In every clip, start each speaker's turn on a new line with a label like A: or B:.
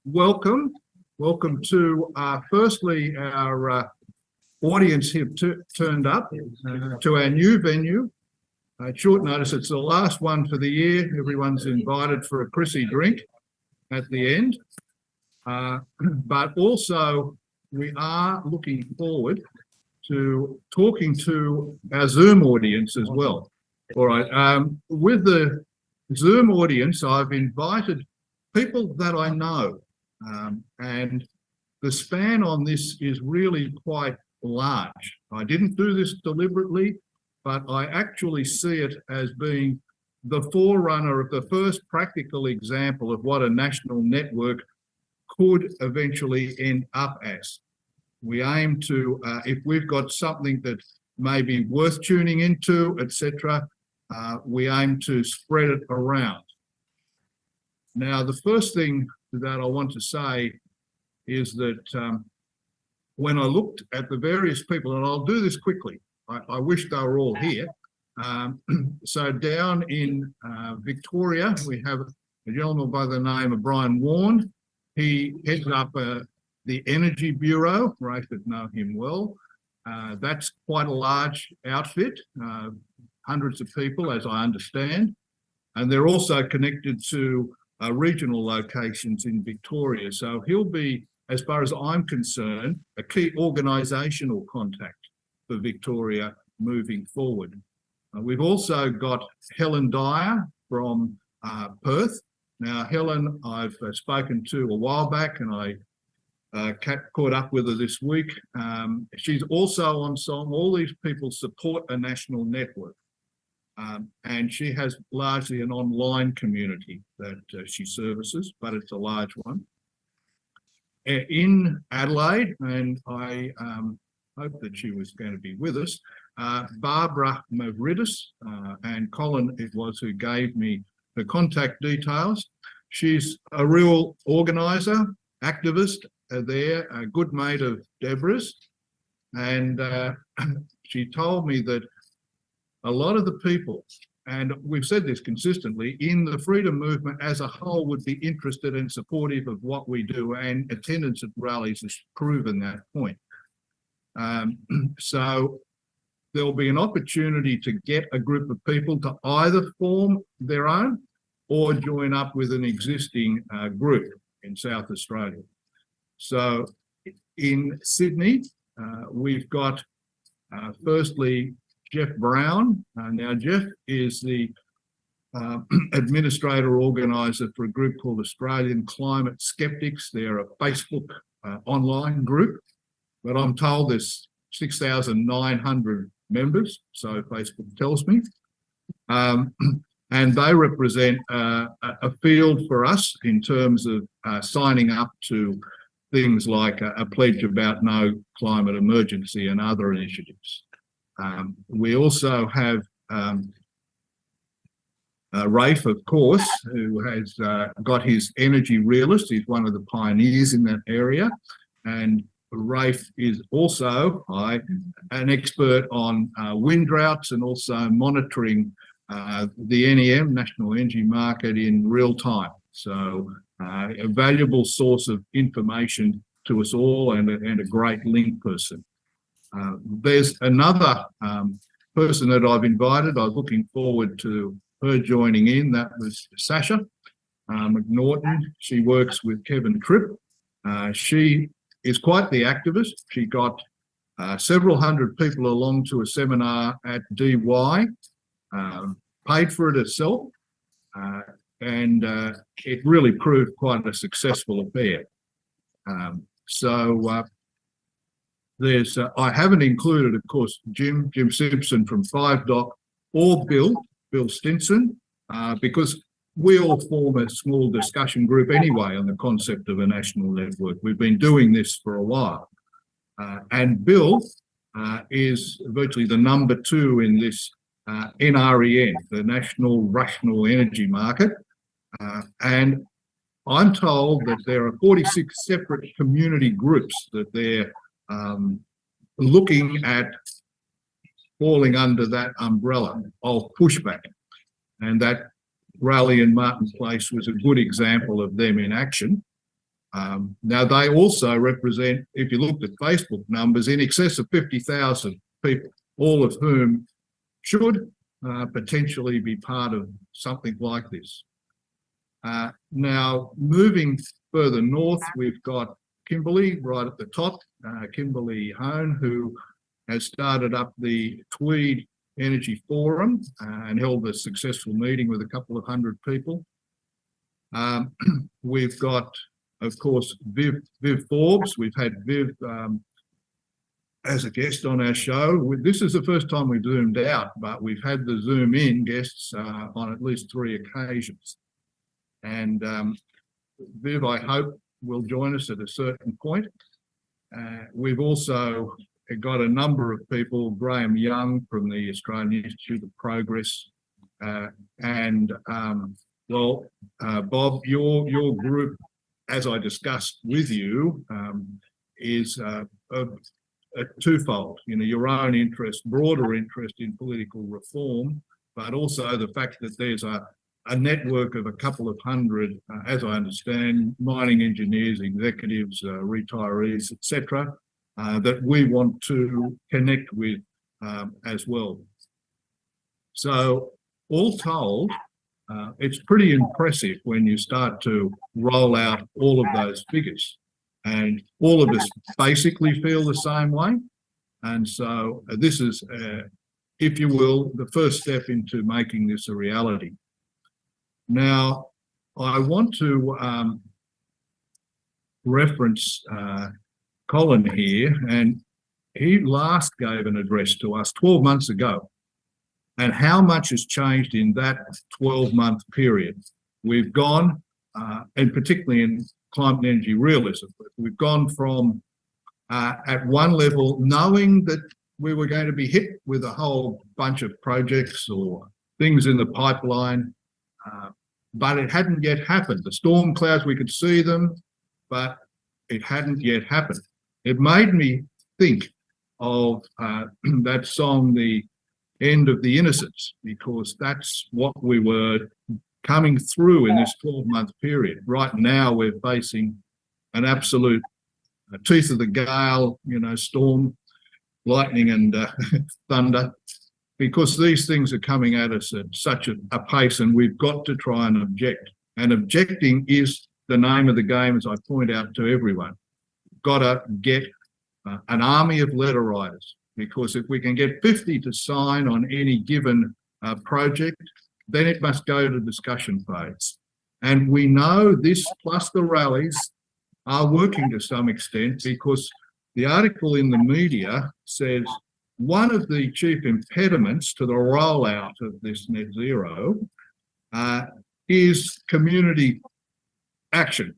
A: Welcome to firstly our audience have turned up to our new venue. At short notice, it's the last one for the year. Everyone's invited for a Chrissy drink at the end. But also we are looking forward to talking to our Zoom audience as well. All right, with the Zoom audience, I've invited people that I know, and the span on this is really quite large. I didn't do this deliberately, but I actually see it as being the forerunner of the first practical example of what a national network could eventually end up as. We aim to, if we've got something that may be worth tuning into, etc., we aim to spread it around. Now, the first thing that I want to say is that when I looked at the various people, and I'll do this quickly, I wish they were all here. So down in Victoria, we have a gentleman by the name of Brian Warne. He heads up the Energy Bureau. Rafe would know him well. That's quite a large outfit, hundreds of people, as I understand. And they're also connected to regional locations in Victoria. So he'll be, as far as I'm concerned, a key organisational contact for Victoria moving forward. We've also got Helen Dyer from Perth. Now, Helen, I've spoken to a while back, and I caught up with her this week. She's also on song. All these people support a national network. And she has largely an online community that she services, but it's a large one. In Adelaide, and I hope that she was going to be with us, Barbara Mavridis, and Colin it was who gave me the contact details. She's a real organiser, activist there, a good mate of Deborah's, and she told me that a lot of the people, and we've said this consistently, in the freedom movement as a whole would be interested and supportive of what we do, and attendance at rallies has proven that point. So there'll be an opportunity to get a group of people to either form their own or join up with an existing group in South Australia. So in Sydney, we've got firstly Jeff Brown. Now, Jeff is the administrator organiser for a group called Australian Climate Skeptics. They're a Facebook online group, but I'm told there's 6,900 members, so Facebook tells me. And they represent a field for us in terms of signing up to things like a pledge about no climate emergency and other initiatives. We also have Rafe, of course, who has got his Energy Realist. He's one of the pioneers in that area. And Rafe is also an expert on wind droughts and also monitoring the NEM, National Energy Market, in real time. So a valuable source of information to us all, and a great link person. There's another person that I've invited. I was looking forward to her joining in. That was Sasha McNaughton. She works with Kevin Tripp. She is quite the activist. She got several hundred people along to a seminar at DY, paid for it herself, and it really proved quite a successful affair. There's, I haven't included, of course, Jim Simpson from 5Doc, or Bill Stinson, because we all form a small discussion group anyway on the concept of a national network. We've been doing this for a while. And Bill is virtually the number 2 in this NREN, the National Rational Energy Market. And I'm told that there are 46 separate community groups that they're looking at falling under that umbrella of pushback. And that rally in Martin Place was a good example of them in action. Now, they also represent, if you looked at Facebook numbers, in excess of 50,000 people, all of whom should potentially be part of something like this. Now, moving further north, we've got Kimberley right at the top, Kimberley Hone, who has started up the Tweed Energy Forum and held a successful meeting with a couple of hundred people. We've got, of course, Viv Forbes. We've had Viv as a guest on our show. This is the first time we've zoomed out, but we've had the Zoom in guests on at least 3 occasions. And Viv, I hope, will join us at a certain point. We've also got a number of people, Graham Young from the Australian Institute of Progress, and Bob, your group, as I discussed with you, is a twofold. You know, your own interest, broader interest in political reform, but also the fact that there's a network of a couple of hundred, as I understand, mining engineers, executives, retirees, etc., that we want to connect with as well. So, all told, it's pretty impressive when you start to roll out all of those figures, and all of us basically feel the same way. And so this is, if you will, the first step into making this a reality. Now, I want to reference Colin here, and he last gave an address to us 12 months ago. And how much has changed in that 12-month period? We've gone, and particularly in climate and energy realism, we've gone from at one level knowing that we were going to be hit with a whole bunch of projects or things in the pipeline, but it hadn't yet happened. The storm clouds, we could see them, but it hadn't yet happened. It made me think of that song, The End of the Innocents, because that's what we were coming through in this 12-month period. Right now, we're facing an absolute teeth of the gale, you know, storm, lightning and thunder, because these things are coming at us at such a pace, and we've got to try and object. And objecting is the name of the game, as I point out to everyone. Got to get an army of letter writers, because if we can get 50 to sign on any given project, then it must go to discussion phase. And we know this plus the rallies are working to some extent, because the article in the media says one of the chief impediments to the rollout of this net zero is community action,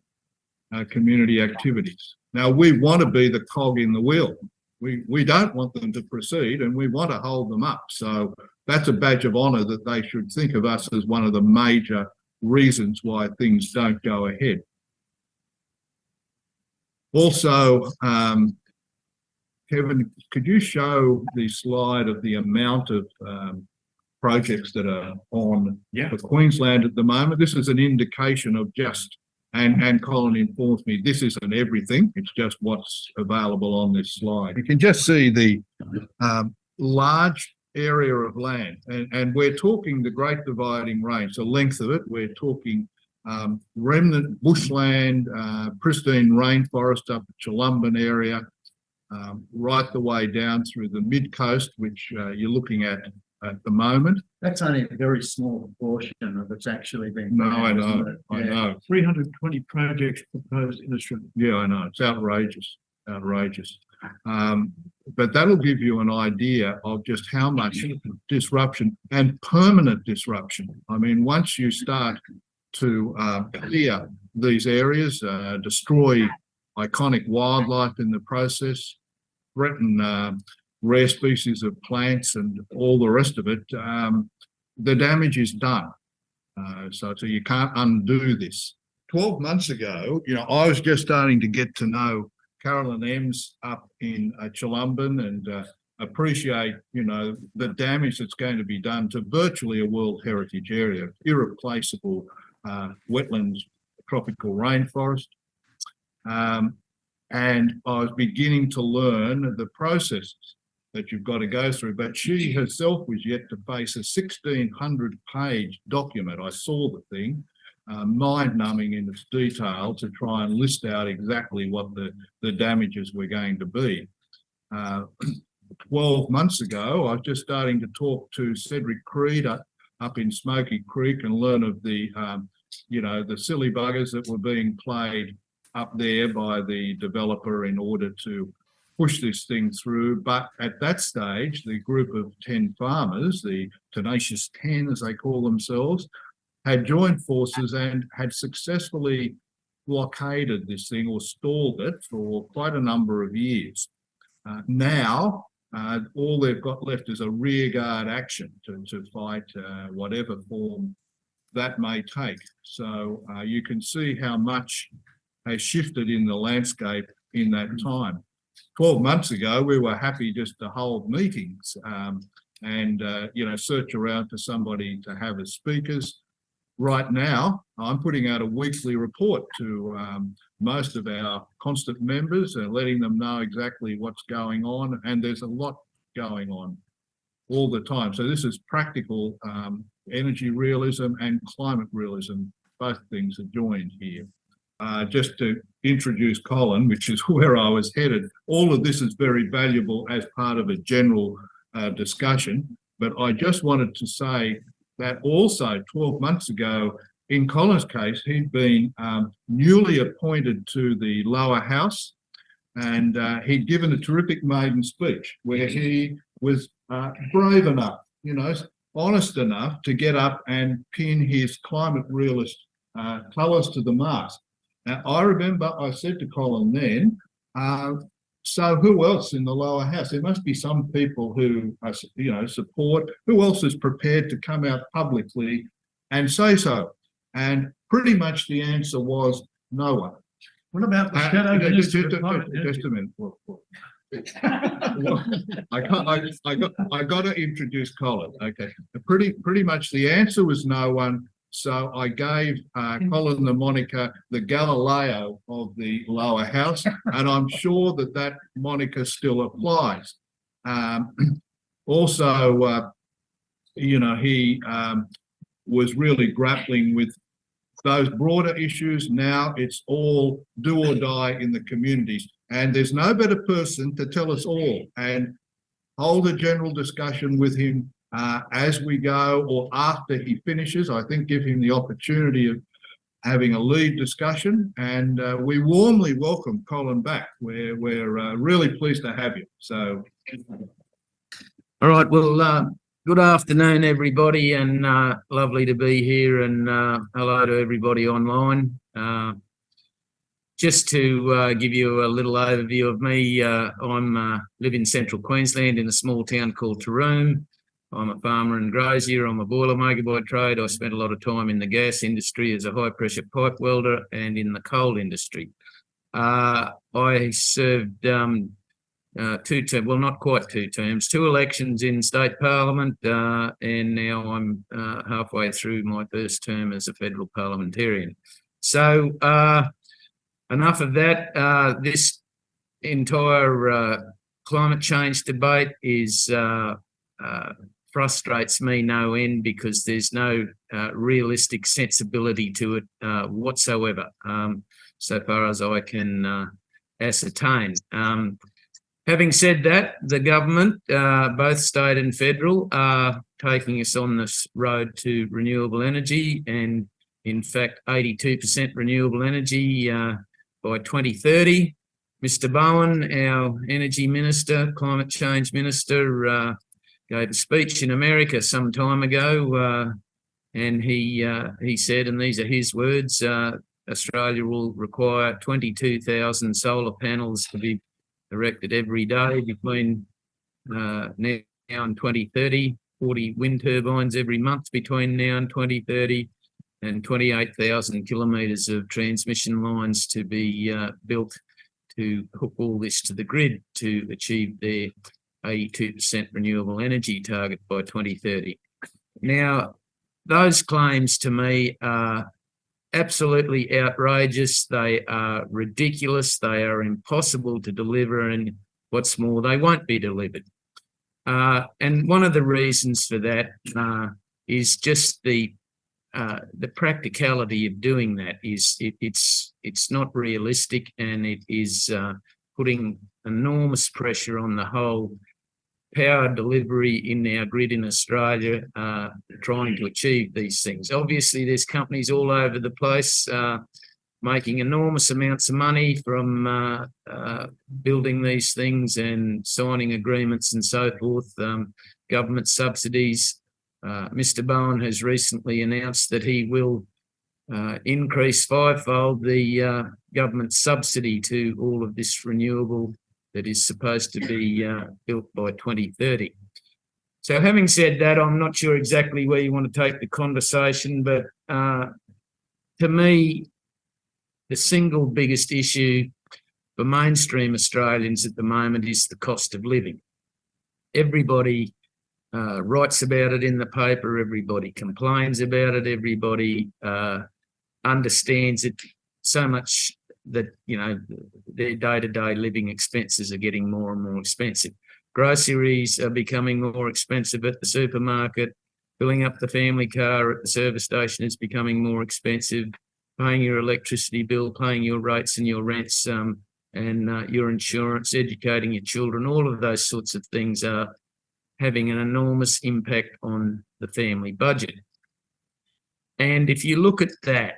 A: community activities. Now, we want to be the cog in the wheel. We don't want them to proceed, and we want to hold them up. So that's a badge of honour that they should think of us as one of the major reasons why things don't go ahead. Also, Kevin, could you show the slide of the amount of projects that are on for Queensland at the moment? This is an indication of just, and Colin informs me, this isn't everything, it's just what's available on this slide. You can just see the large area of land, and we're talking the Great Dividing Range, the length of it. We're talking remnant bushland, pristine rainforest up the Chulumban area, right the way down through the mid-coast, which you're looking at the moment.
B: That's only a very small portion of it's actually been.
A: No, I know, I know.
B: 320 projects proposed in Australia.
A: Yeah, I know. It's outrageous, outrageous. But that'll give you an idea of just how much disruption and permanent disruption. I mean, once you start to clear these areas, destroy iconic wildlife in the process, threaten rare species of plants and all the rest of it, the damage is done. So you can't undo this. 12 months ago, you know, I was just starting to get to know Carolyn Ems up in Chulumban and appreciate, you know, the damage that's going to be done to virtually a World Heritage Area, irreplaceable wetlands, tropical rainforest. And I was beginning to learn the processes that you've got to go through. But she herself was yet to face a 1,600-page document. I saw the thing, mind-numbing in its detail, to try and list out exactly what the damages were going to be. 12 months ago, I was just starting to talk to Cedric Creed up in Smoky Creek and learn of the, the silly buggers that were being played up there by the developer in order to push this thing through. But at that stage, the group of 10 farmers, the Tenacious 10 as they call themselves, had joined forces and had successfully blockaded this thing or stalled it for quite a number of years. Now, all they've got left is a rearguard action to fight whatever form that may take. So you can see how much has shifted in the landscape in that time. 12 months ago, we were happy just to hold meetings and search around for somebody to have as speakers. Right now, I'm putting out a weekly report to most of our constant members and letting them know exactly what's going on. And there's a lot going on all the time. So this is practical energy realism and climate realism. Both things are joined here. Just to introduce Colin, which is where I was headed, all of this is very valuable as part of a general discussion. But I just wanted to say that also 12 months ago, in Colin's case, he'd been newly appointed to the lower house, and he'd given a terrific maiden speech where he was brave enough, honest enough to get up and pin his climate realist colours to the mast. Now, I remember I said to Colin then, so who else in the lower house? There must be some people who, support. Who else is prepared to come out publicly and say so? And pretty much the answer was no one.
B: What about the shadow minister?
A: Just a minute. I got to introduce Colin. Okay, pretty much the answer was no one. So I gave Colin the moniker the Galileo of the lower house, and I'm sure that moniker still applies. Also, he was really grappling with those broader issues. Now it's all do or die in the communities. And there's no better person to tell us all and hold a general discussion with him as we go or after he finishes. I think give him the opportunity of having a lead discussion, and we warmly welcome Colin back. We're really pleased to have you. So,
C: all right. Well, good afternoon, everybody, and lovely to be here. And hello to everybody online. Just to give you a little overview of me, I live in central Queensland in a small town called Taroom. I'm a farmer and grazier. I'm a boilermaker by trade. I spent a lot of time in the gas industry as a high-pressure pipe welder and in the coal industry. I served two terms, well, not quite 2 terms, 2 elections in state parliament, and now I'm halfway through my first term as a federal parliamentarian. So enough of that. This entire climate change debate is frustrates me no end, because there's no realistic sensibility to it whatsoever, so far as I can ascertain. Having said that, the government, both state and federal, are taking us on this road to renewable energy, and in fact 82% renewable energy by 2030. Mr. Bowen, our energy minister, climate change minister, gave a speech in America some time ago, and he said, and these are his words, Australia will require 22,000 solar panels to be erected every day between now and 2030, 40 wind turbines every month between now and 2030, and 28,000 kilometres of transmission lines to be built to hook all this to the grid to achieve their 82% renewable energy target by 2030. Now, those claims to me are absolutely outrageous. They are ridiculous. They are impossible to deliver. And what's more, they won't be delivered. And one of the reasons for that is just the practicality of doing that is it's not realistic, and it is putting enormous pressure on the whole power delivery in our grid in Australia, trying to achieve these things. Obviously, there's companies all over the place making enormous amounts of money from building these things and signing agreements and so forth, government subsidies. Mr. Bowen has recently announced that he will increase fivefold the government subsidy to all of this renewable that is supposed to be built by 2030. So having said that, I'm not sure exactly where you want to take the conversation, but to me, the single biggest issue for mainstream Australians at the moment is the cost of living. Everybody writes about it in the paper, everybody complains about it, everybody understands it so much that, you know, their day-to-day living expenses are getting more and more expensive. Groceries are becoming more expensive at the supermarket. Filling up the family car at the service station is becoming more expensive. Paying your electricity bill, paying your rates and your rents, and your insurance, educating your children, all of those sorts of things are having an enormous impact on the family budget. And if you look at that,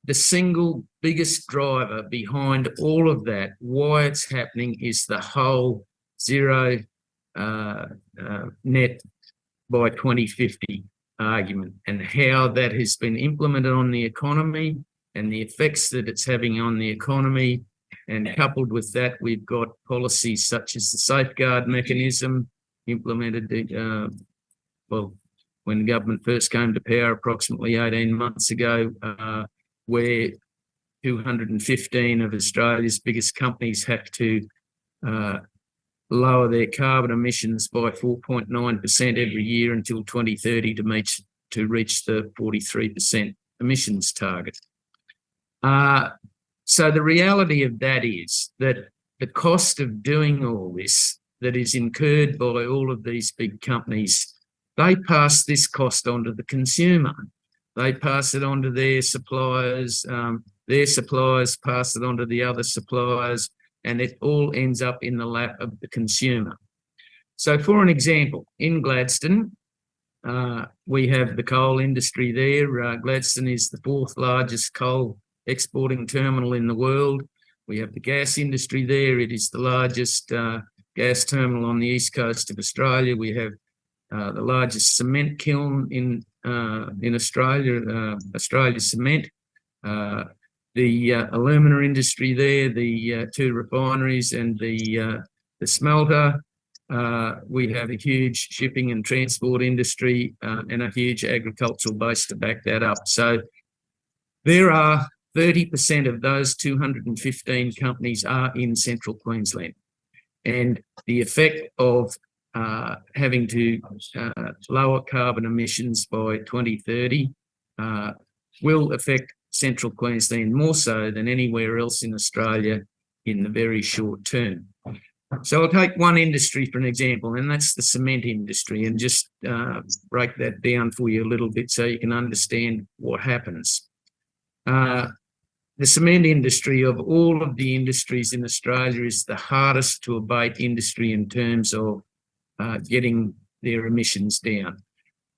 C: the single biggest driver behind all of that, why it's happening, is the whole zero net by 2050 argument, and how that has been implemented on the economy and the effects that it's having on the economy. And coupled with that, we've got policies such as the safeguard mechanism implemented, when government first came to power approximately 18 months ago, where 215 of Australia's biggest companies have to lower their carbon emissions by 4.9% every year until 2030 to reach the 43% emissions target. So the reality of that is that the cost of doing all this that is incurred by all of these big companies, they pass this cost on to the consumer. They pass it on to their suppliers pass it on to the other suppliers, and it all ends up in the lap of the consumer. So for an example, in Gladstone, we have the coal industry there. Gladstone is the fourth largest coal exporting terminal in the world. We have the gas industry there. It is the largest gas terminal on the east coast of Australia. We have the largest cement kiln in Australia, Australia Cement. The alumina industry there, the two refineries and the smelter. We have a huge shipping and transport industry and a huge agricultural base to back that up. So there are 30% of those 215 companies are in central Queensland. And the effect of having to lower carbon emissions by 2030 will affect central Queensland more so than anywhere else in Australia in the very short term. So I'll take one industry for an example, and that's the cement industry, and just break that down for you a little bit so you can understand what happens. The cement industry, of all of the industries in Australia, is the hardest to abate industry in terms of getting their emissions down.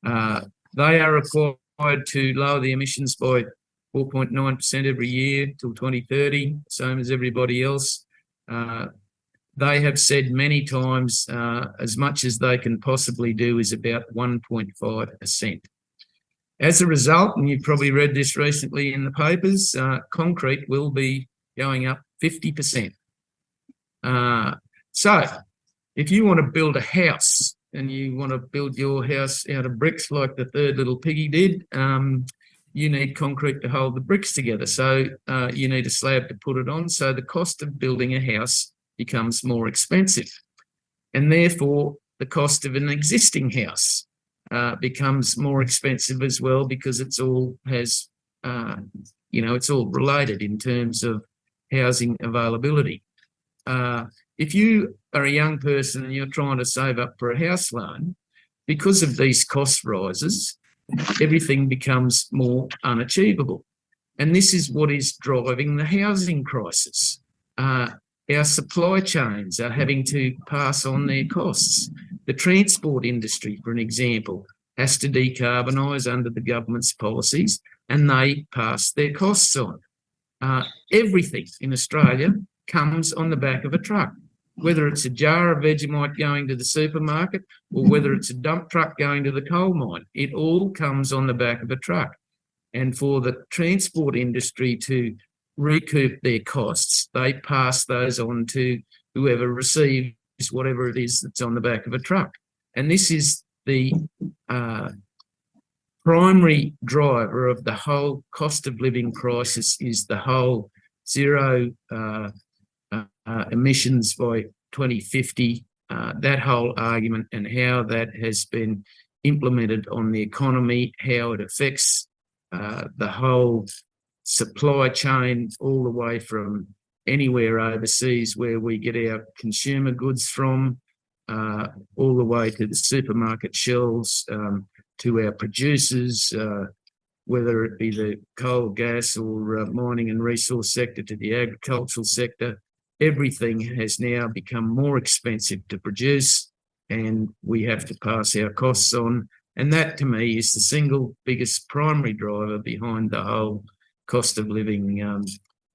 C: They are required to lower the emissions by 4.9% every year till 2030, same as everybody else. They have said many times as much as they can possibly do is about 1.5%. As a result, and you've probably read this recently in the papers, concrete will be going up 50%. So if you want to build a house and you want to build your house out of bricks like the third little piggy did, you need concrete to hold the bricks together. So you need a slab to put it on. So the cost of building a house becomes more expensive. And therefore, the cost of an existing house becomes more expensive as well, because it's all has, it's all related in terms of housing availability. If you are a young person and you're trying to save up for a house loan, because of these cost rises, everything becomes more unachievable. And this is what is driving the housing crisis. Our supply chains are having to pass on their costs. The transport industry, for an example, has to decarbonise under the government's policies, and they pass their costs on. Everything in Australia comes on the back of a truck, whether it's a jar of Vegemite going to the supermarket or whether it's a dump truck going to the coal mine. It all comes on the back of a truck. And for the transport industry to recoup their costs, they pass those on to whoever receives whatever it is that's on the back of a truck. And this is the primary driver of the whole cost of living crisis, is the whole zero emissions by 2050, that whole argument and how that has been implemented on the economy, how it affects the whole supply chain, all the way from anywhere overseas where we get our consumer goods from, all the way to the supermarket shelves, to our producers, whether it be the coal, gas or mining and resource sector, to the agricultural sector. Everything has now become more expensive to produce, and we have to pass our costs on. And that, to me, is the single biggest primary driver behind the whole cost of living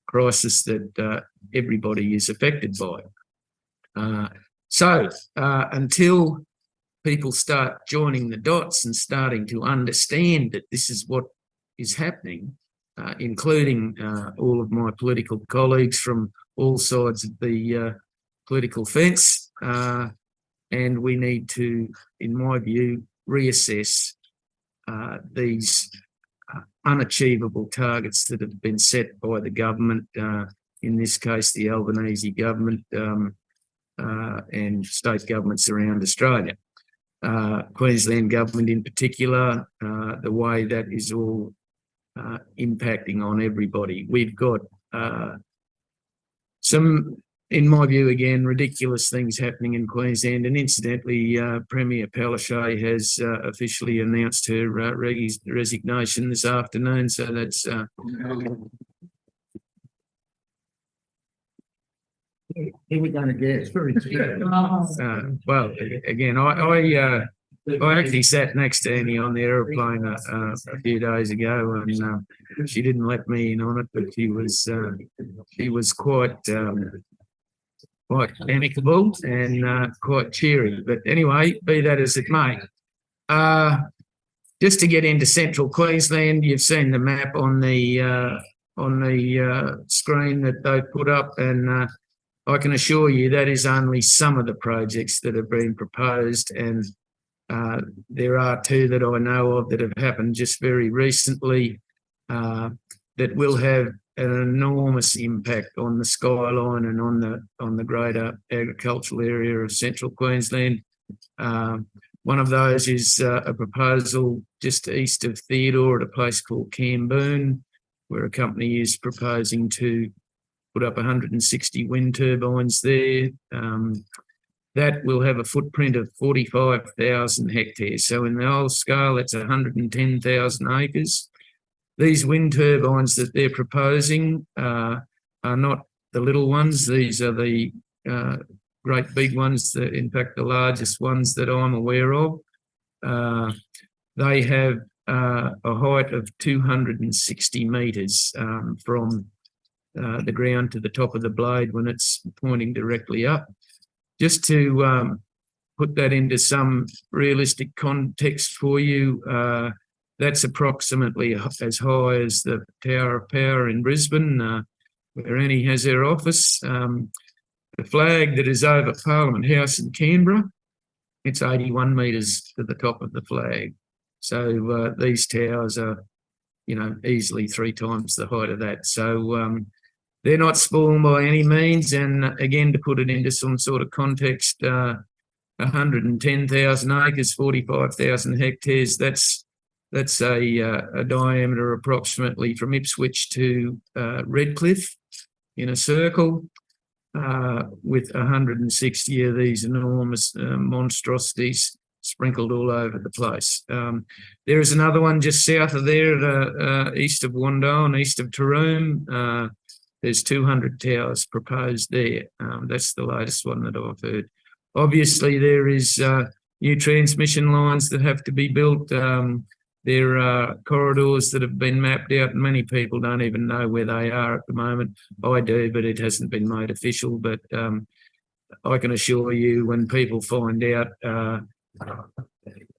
C: crisis that everybody is affected by. So until people start joining the dots and starting to understand that this is what is happening, including all of my political colleagues from all sides of the political fence, and we need to, in my view, reassess these unachievable targets that have been set by the government, in this case the Albanese government, and state governments around Australia. Queensland government in particular, the way that is all impacting on everybody. We've got some, in my view, again, ridiculous things happening in Queensland. And incidentally, Premier Palaszczuk has officially announced her resignation this afternoon. So that's...
B: Who are we going to guess?
C: Well, again, I actually sat next to Annie on the aeroplane a few days ago, and she didn't let me in on it, but she was quite amicable and quite cheery. But anyway, be that as it may, just to get into central Queensland, you've seen the map on the screen that they put up, and I can assure you that is only some of the projects that have been proposed, and there are two that I know of that have happened just very recently that will have an enormous impact on the skyline and on the greater agricultural area of central Queensland. One of those is a proposal just east of Theodore at a place called Camboon, where a company is proposing to put up 160 wind turbines there. That will have a footprint of 45,000 hectares. So in the old scale, that's 110,000 acres. These wind turbines that they're proposing are not the little ones. These are the great big ones, in fact, the largest ones that I'm aware of. They have a height of 260 metres from the ground to the top of the blade when it's pointing directly up. Just to put that into some realistic context for you, that's approximately as high as the Tower of Power in Brisbane, where Annie has her office. The flag that is over Parliament House in Canberra, it's 81 metres to the top of the flag. So these towers are, easily 3 times the height of that. So they're not small by any means. And again, to put it into some sort of context, 110,000 acres, 45,000 hectares, that's That's a diameter approximately from Ipswich to Redcliffe in a circle, with 160 of these enormous monstrosities sprinkled all over the place. There is another one just south of there, east of Wandone, east of Taroom. There's 200 towers proposed there. That's the latest one that I've heard. Obviously, there is new transmission lines that have to be built. There are corridors that have been mapped out, and many people don't even know where they are at the moment. I do, but it hasn't been made official. But I can assure you, when people find out,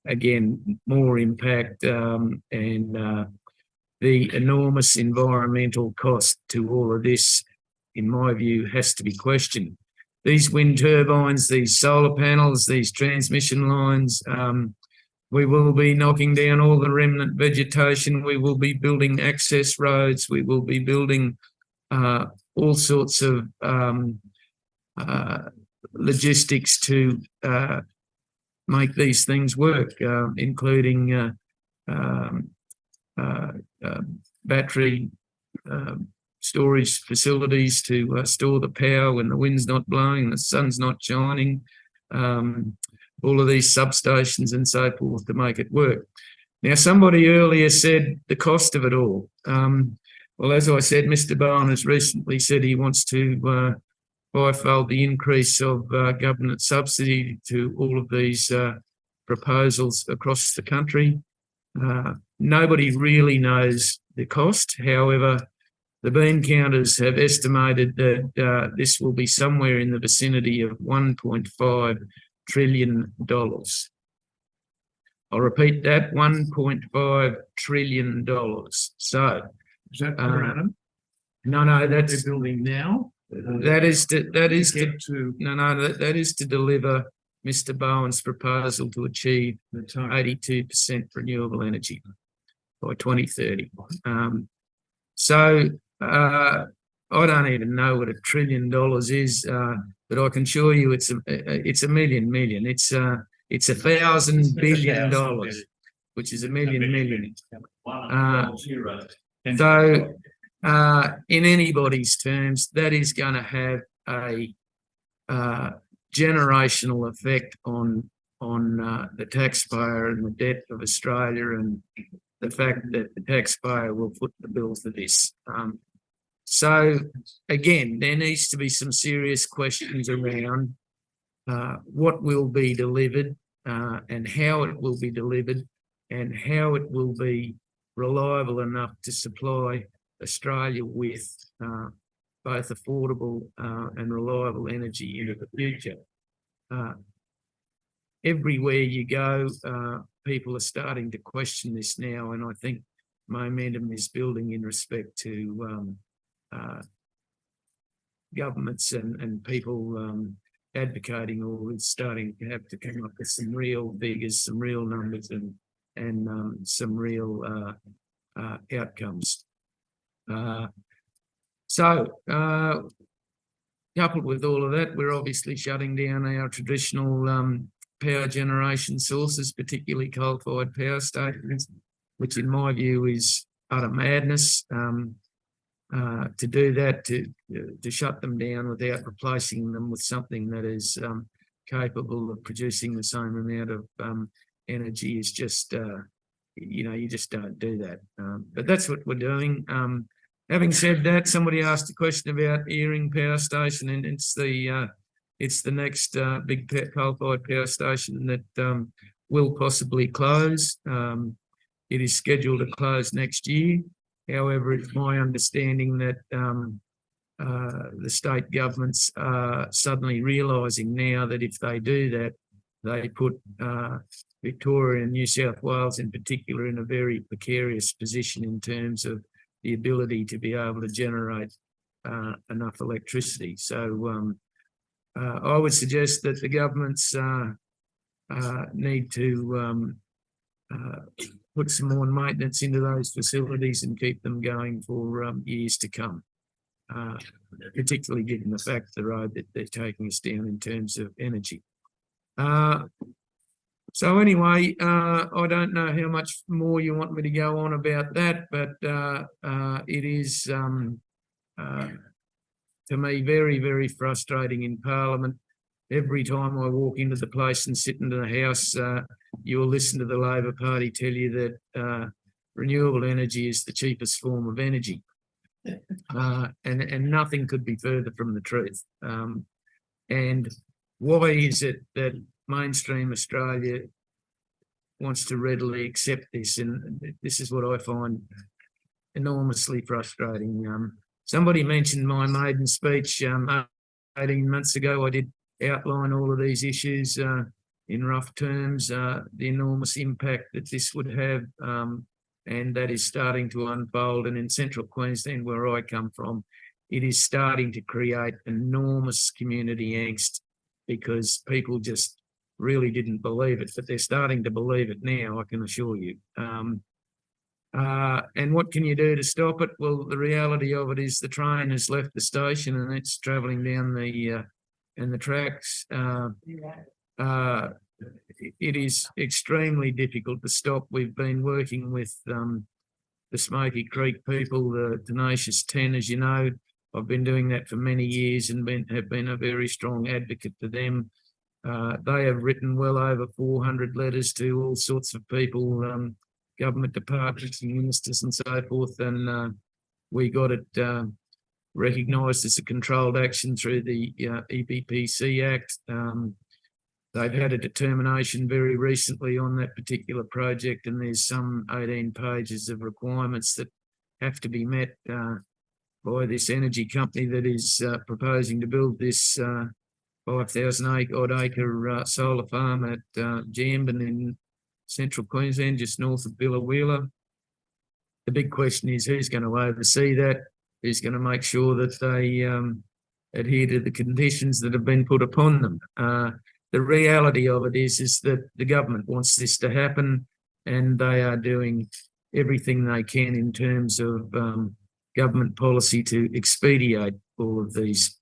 C: again, more impact and the enormous environmental cost to all of this, in my view, has to be questioned. These wind turbines, these solar panels, these transmission lines, we will be knocking down all the remnant vegetation. We will be building access roads. We will be building all sorts of logistics to make these things work, including battery storage facilities to store the power when the wind's not blowing, the sun's not shining, all of these substations and so forth to make it work. Now, somebody earlier said the cost of it all. Well, as I said, Mr. Bowen has recently said he wants to fivefold the increase of government subsidy to all of these proposals across the country. Nobody really knows the cost. However, the bean counters have estimated that this will be somewhere in the vicinity of $1.5 trillion. I'll repeat that, $1.5 trillion. So,
A: Is that per annum?
C: No, that's
B: They're building now.
C: that is to
A: Get to
C: that is to deliver Mr. Bowen's proposal to achieve
B: the target.
C: 82% renewable energy by 2030. So I don't even know what $1 trillion is, but I can assure you it's a million. It's $1,000 billion, which is a million. So in anybody's terms, that is going to have a generational effect on the taxpayer and the debt of Australia, and the fact that the taxpayer will foot the bill for this. So again, there needs to be some serious questions around what will be delivered and how it will be delivered, and how it will be reliable enough to supply Australia with both affordable and reliable energy into the future. Everywhere you go, people are starting to question this now, and I think momentum is building in respect to governments and people advocating all this, starting to have to come up with some real figures, some real numbers, and some real outcomes. Coupled with all of that, we're obviously shutting down our traditional power generation sources, particularly coal-fired power stations, which in my view is utter madness. To do that, to shut them down without replacing them with something that is capable of producing the same amount of energy is just, you just don't do that. But that's what we're doing. Having said that, somebody asked a question about Earing Power Station, and it's the next big coal-fired power station that will possibly close. It is scheduled to close next year. However, it's my understanding that the state governments are suddenly realising now that if they do that, they put Victoria and New South Wales in particular in a very precarious position in terms of the ability to be able to generate enough electricity. So I would suggest that the governments need to put some more maintenance into those facilities and keep them going for years to come, particularly given the fact the road that they're taking us down in terms of energy. So anyway, I don't know how much more you want me to go on about that, but it is, to me, very, very frustrating in Parliament. Every time I walk into the place and sit into the House, you'll listen to the Labor Party tell you that renewable energy is the cheapest form of energy. And nothing could be further from the truth. And why is it that mainstream Australia wants to readily accept this? And this is what I find enormously frustrating. Somebody mentioned my maiden speech 18 months ago. I did outline all of these issues in rough terms, the enormous impact that this would have, and that is starting to unfold. And in central Queensland, where I come from, it is starting to create enormous community angst because people just really didn't believe it, but they're starting to believe it now, I can assure you. And what can you do to stop it? Well, the reality of it is the train has left the station and it's travelling down the tracks. It is extremely difficult to stop. We've been working with the Smoky Creek people, the Tenacious 10, as you know. I've been doing that for many years and have been a very strong advocate for them. They have written well over 400 letters to all sorts of people, government departments and ministers and so forth, and we got it recognised as a controlled action through the EPPC Act. They've had a determination very recently on that particular project, and there's some 18 pages of requirements that have to be met by this energy company that is proposing to build this 5,000 odd acre solar farm at Jambin in central Queensland, just north of Biloela. The big question is who's going to oversee that? Who's going to make sure that they adhere to the conditions that have been put upon them? The reality of it is that the government wants this to happen, and they are doing everything they can in terms of government policy to expedite all of these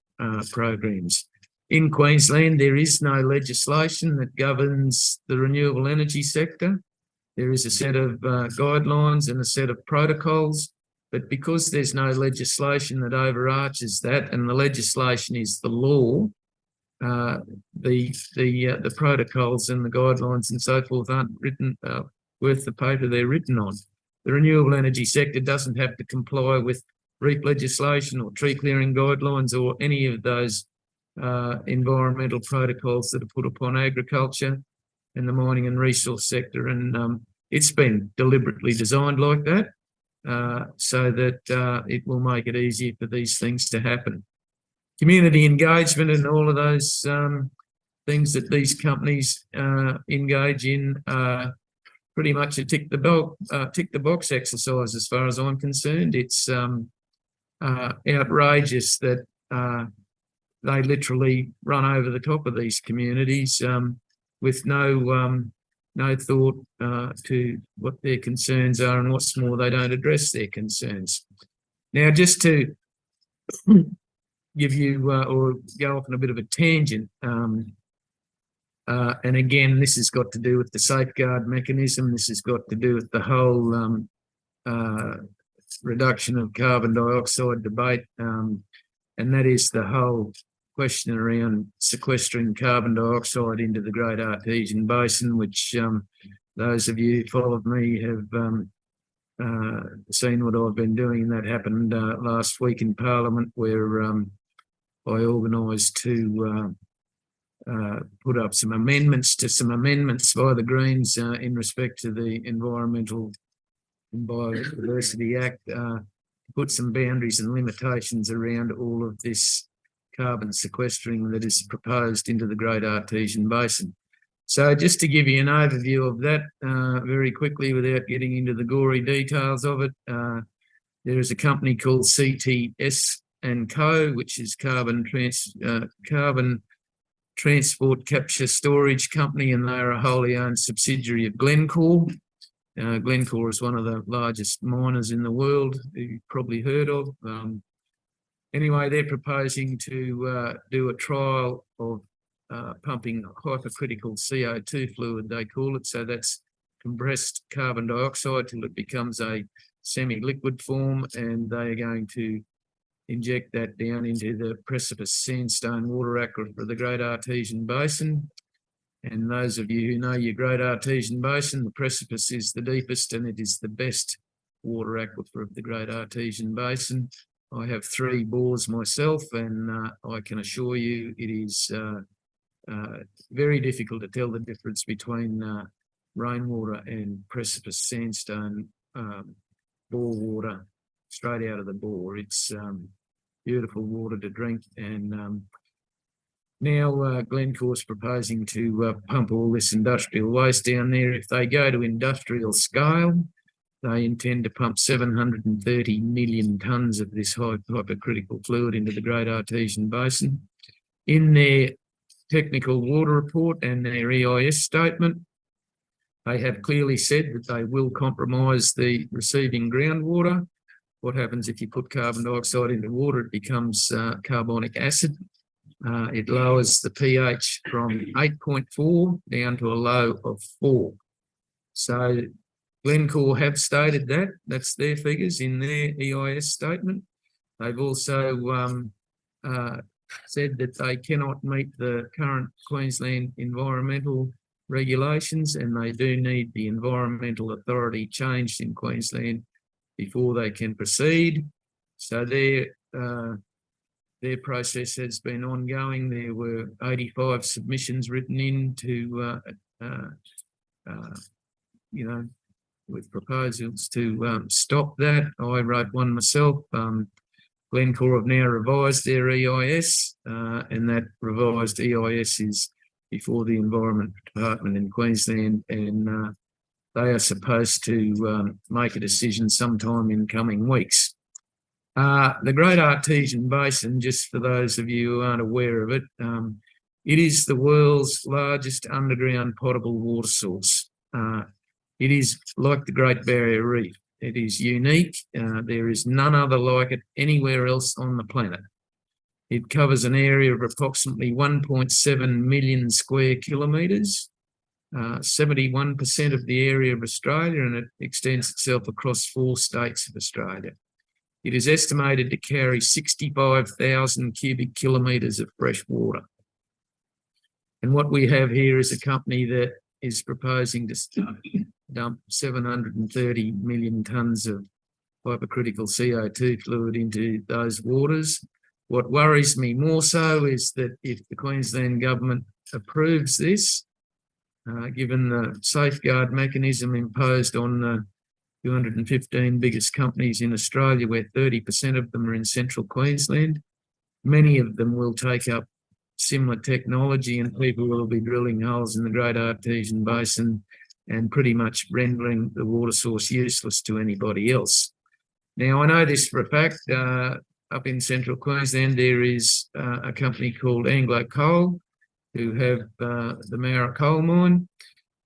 C: programs. In Queensland, there is no legislation that governs the renewable energy sector. There is a set of guidelines and a set of protocols, but because there's no legislation that overarches that, and the legislation is the law, the protocols and the guidelines and so forth aren't written worth the paper they're written on. The renewable energy sector doesn't have to comply with REAP legislation or tree clearing guidelines or any of those environmental protocols that are put upon agriculture and the mining and resource sector. And it's been deliberately designed like that so that it will make it easier for these things to happen. Community engagement and all of those things that these companies engage in pretty much a tick the box exercise as far as I'm concerned. It's outrageous that they literally run over the top of these communities with no thought to what their concerns are, and what's more, they don't address their concerns. Now, just to give you or go off on a bit of a tangent, and again, this has got to do with the safeguard mechanism. This has got to do with the whole reduction of carbon dioxide debate, and that is the whole question around sequestering carbon dioxide into the Great Artesian Basin, which those of you who followed me have seen what I've been doing. That happened last week in Parliament, where I organised to put up some amendments by the Greens in respect to the Environmental and Biodiversity Act, put some boundaries and limitations around all of this carbon sequestering that is proposed into the Great Artesian Basin. So just to give you an overview of that very quickly without getting into the gory details of it, there is a company called CTS & Co, which is Carbon Transport Capture Storage Company, and they are a wholly owned subsidiary of Glencore. Glencore is one of the largest miners in the world, who you've probably heard of. Anyway, they're proposing to do a trial of pumping hypercritical CO2 fluid, they call it. So that's compressed carbon dioxide till it becomes a semi-liquid form, and they are going to inject that down into the precipice sandstone water aquifer of the Great Artesian Basin. And those of you who know your Great Artesian Basin, the precipice is the deepest and it is the best water aquifer of the Great Artesian Basin. I have 3 bores myself, and I can assure you it is very difficult to tell the difference between rainwater and precipice sandstone bore water straight out of the bore. It's beautiful water to drink, and now Glencore's proposing to pump all this industrial waste down there. If they go to industrial scale, they intend to pump 730 million tonnes of this hypercritical fluid into the Great Artesian Basin. In their technical water report and their EIS statement, they have clearly said that they will compromise the receiving groundwater. What happens if you put carbon dioxide into water? It becomes carbonic acid. It lowers the pH from 8.4 down to a low of 4. So Glencore have stated that. That's their figures in their EIS statement. They've also said that they cannot meet the current Queensland environmental regulations, and they do need the Environmental Authority changed in Queensland before they can proceed. So their process has been ongoing. There were 85 submissions written in to, with proposals to stop that. I wrote one myself. Glencore have now revised their EIS, and that revised EIS is before the Environment Department in Queensland, and they are supposed to make a decision sometime in coming weeks. The Great Artesian Basin, just for those of you who aren't aware of it, it is the world's largest underground potable water source. It is like the Great Barrier Reef. It is unique. There is none other like it anywhere else on the planet. It covers an area of approximately 1.7 million square kilometres, 71% of the area of Australia, and it extends itself across 4 states of Australia. It is estimated to carry 65,000 cubic kilometres of fresh water. And what we have here is a company that is proposing to dump 730 million tonnes of hypercritical CO2 fluid into those waters. What worries me more so is that if the Queensland government approves this, given the safeguard mechanism imposed on the 215 biggest companies in Australia, where 30% of them are in central Queensland, many of them will take up similar technology, and people will be drilling holes in the Great Artesian Basin and pretty much rendering the water source useless to anybody else. Now, I know this for a fact. Up in central Queensland, there is a company called Anglo Coal who have the Mara coal mine,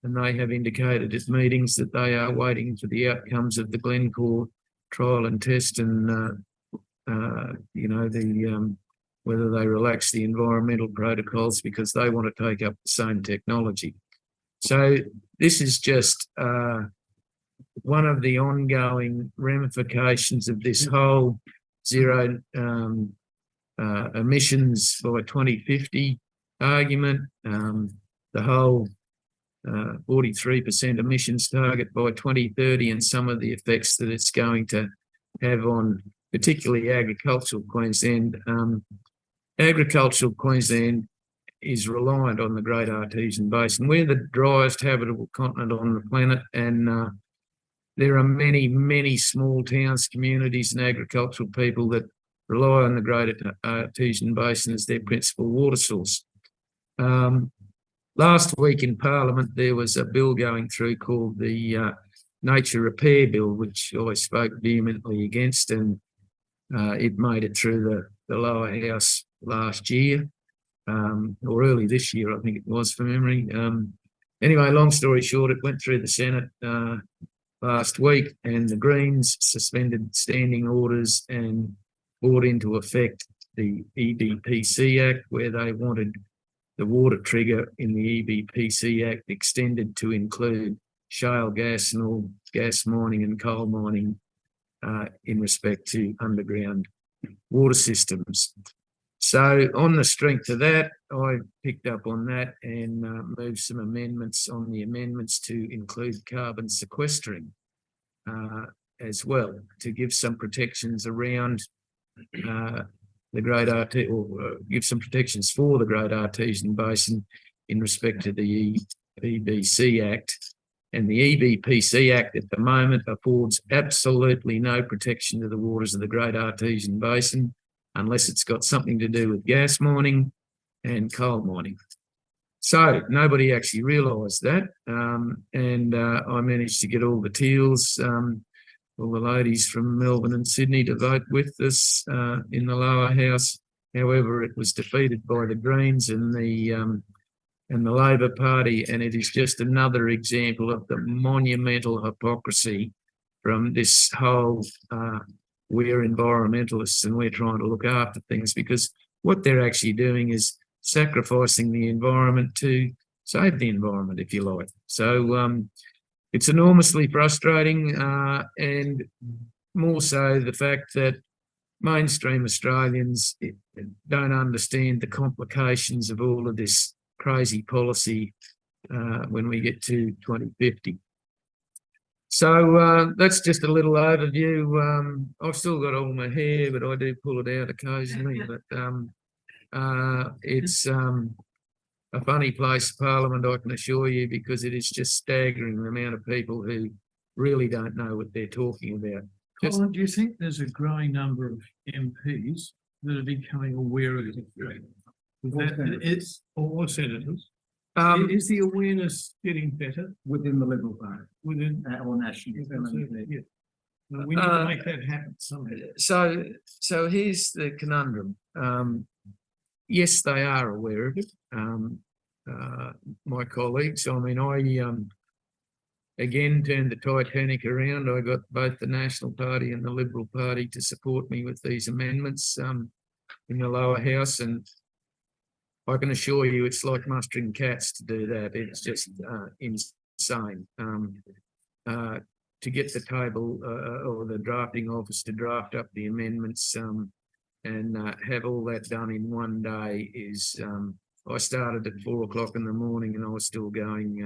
C: and they have indicated at meetings that they are waiting for the outcomes of the Glencore trial and test, and whether they relax the environmental protocols, because they want to take up the same technology. So this is just one of the ongoing ramifications of this whole zero emissions by 2050 argument, the whole 43% emissions target by 2030, and some of the effects that it's going to have on particularly agricultural Queensland. Agricultural Queensland is reliant on the Great Artesian Basin. We're the driest habitable continent on the planet, and there are many, many small towns, communities and agricultural people that rely on the Great Artesian Basin as their principal water source. Last week in Parliament, there was a bill going through called the Nature Repair Bill, which I spoke vehemently against, and it made it through the lower house last year, or early this year, I think it was, from memory. Anyway, long story short, it went through the Senate last week, and the Greens suspended standing orders and brought into effect the EDPC Act, where they wanted the water trigger in the EBPC Act extended to include shale gas and all gas mining and coal mining in respect to underground water systems. So on the strength of that, I picked up on that and moved some amendments on the amendments to include carbon sequestering as well, to give some protections around the Great Artesian, or give some protections for the Great Artesian Basin in respect to the EBC Act. And the EBPC Act at the moment affords absolutely no protection to the waters of the Great Artesian Basin unless it's got something to do with gas mining and coal mining. So nobody actually realised that, and I managed to get all the teals, all the ladies from Melbourne and Sydney to vote with us in the lower house. However, it was defeated by the Greens and the Labor Party, and it is just another example of the monumental hypocrisy from this whole we're environmentalists and we're trying to look after things, because what they're actually doing is sacrificing the environment to save the environment, if you like. So it's enormously frustrating, and more so the fact that mainstream Australians don't understand the complications of all of this crazy policy when we get to 2050. So that's just a little overview. I've still got all my hair, but I do pull it out occasionally. But it's a funny place, Parliament, I can assure you, because it is just staggering the amount of people who really don't know what they're talking about.
B: Colin, do you think there's a growing number of MPs that are becoming aware of it? It's all senators. Is the awareness getting better
D: within the Liberal Party,
B: within
D: or national?
B: Yeah. We need to make that happen somehow.
C: So here's the conundrum. Yes, they are aware of it. My colleagues. I mean, I again turned the Titanic around. I got both the National Party and the Liberal Party to support me with these amendments in the lower house, and I can assure you it's like mustering cats to do that. It's just insane. To get the table or the drafting office to draft up the amendments and have all that done in one day is, I started at 4 o'clock in the morning and I was still going,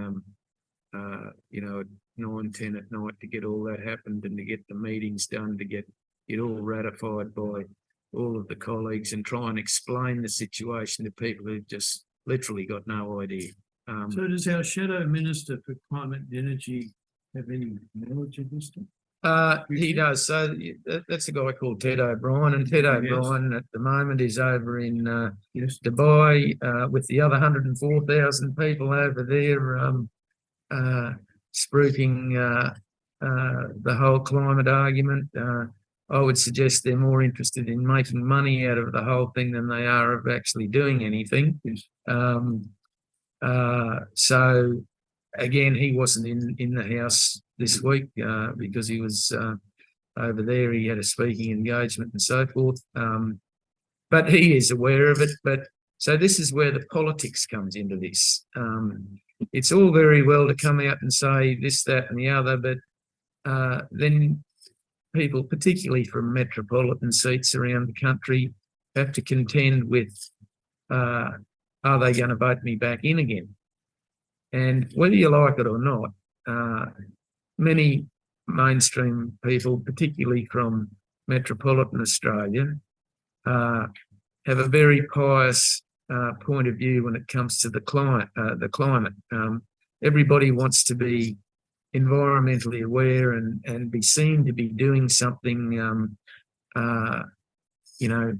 C: you know, at 9, 10 at night to get all that happened and to get the meetings done, to get it all ratified by all of the colleagues and try and explain the situation to people who've just literally got no idea.
B: So does our Shadow Minister for Climate and Energy have any knowledge of this?
C: He does. So that's a guy called Ted O'Brien, and Ted O'Brien at the moment is over in Dubai with the other 104,000 people over there, spruiking the whole climate argument. I would suggest they're more interested in making money out of the whole thing than they are of actually doing anything. So again, he wasn't in the House this week because he was over there. He had a speaking engagement and so forth. But he is aware of it. But so this is where the politics comes into this. It's all very well to come out and say this, that, and the other, but then people, particularly from metropolitan seats around the country, have to contend with, are they going to vote me back in again? And whether you like it or not, many mainstream people, particularly from metropolitan Australia, have a very pious point of view when it comes to the climate. Everybody wants to be environmentally aware and be seen to be doing something. You know,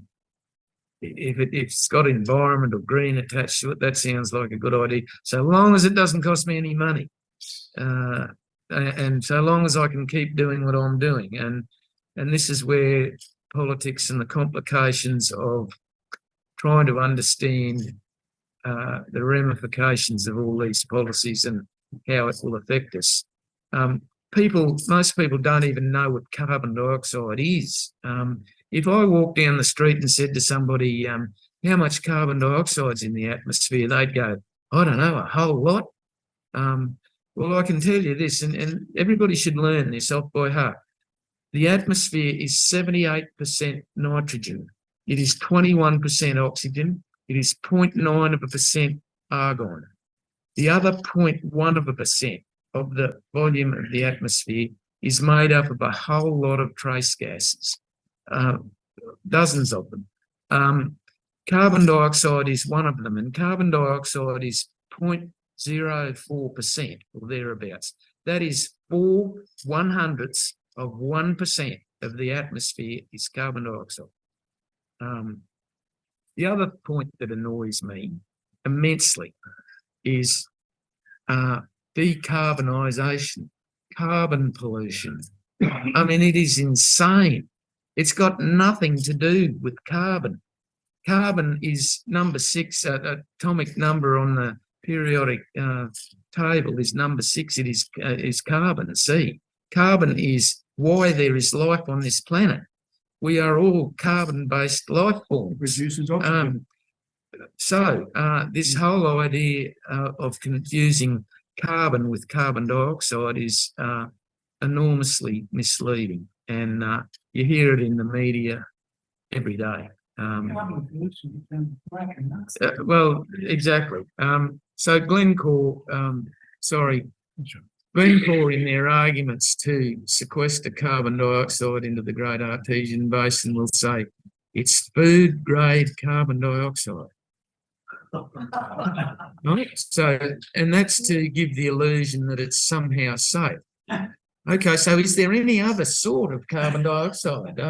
C: if it's got environment or green attached to it, that sounds like a good idea, so long as it doesn't cost me any money, and so long as I can keep doing what I'm doing. And this is where politics and the complications of trying to understand the ramifications of all these policies and how it will affect us. Most people don't even know what carbon dioxide is. If I walked down the street and said to somebody, how how much carbon dioxide's in the atmosphere, they'd go, I don't know, a whole lot. Well, I can tell you this, and everybody should learn this off by heart. The atmosphere is 78% nitrogen. It is 21% oxygen. It is 0.9% argon. The other 0.1% of the volume of the atmosphere is made up of a whole lot of trace gases, dozens of them. Carbon dioxide is one of them, and carbon dioxide is 0.04% or thereabouts. That is 0.04% of the atmosphere is carbon dioxide. The other point that annoys me immensely is decarbonisation, carbon pollution. I mean, it is insane. It's got nothing to do with carbon. Carbon is number 6, atomic number on the periodic table is number 6. It is carbon, C. Carbon is why there is life on this planet. We are all carbon-based life forms.
A: Reduces oxygen.
C: So this whole idea of confusing carbon with carbon dioxide is enormously misleading, and you hear it in the media every day. Well, exactly. So Glencore in their arguments to sequester carbon dioxide into the Great Artesian Basin will say it's food grade carbon dioxide. Right? So, and that's to give the illusion that it's somehow safe. Okay, so is there any other sort of carbon dioxide?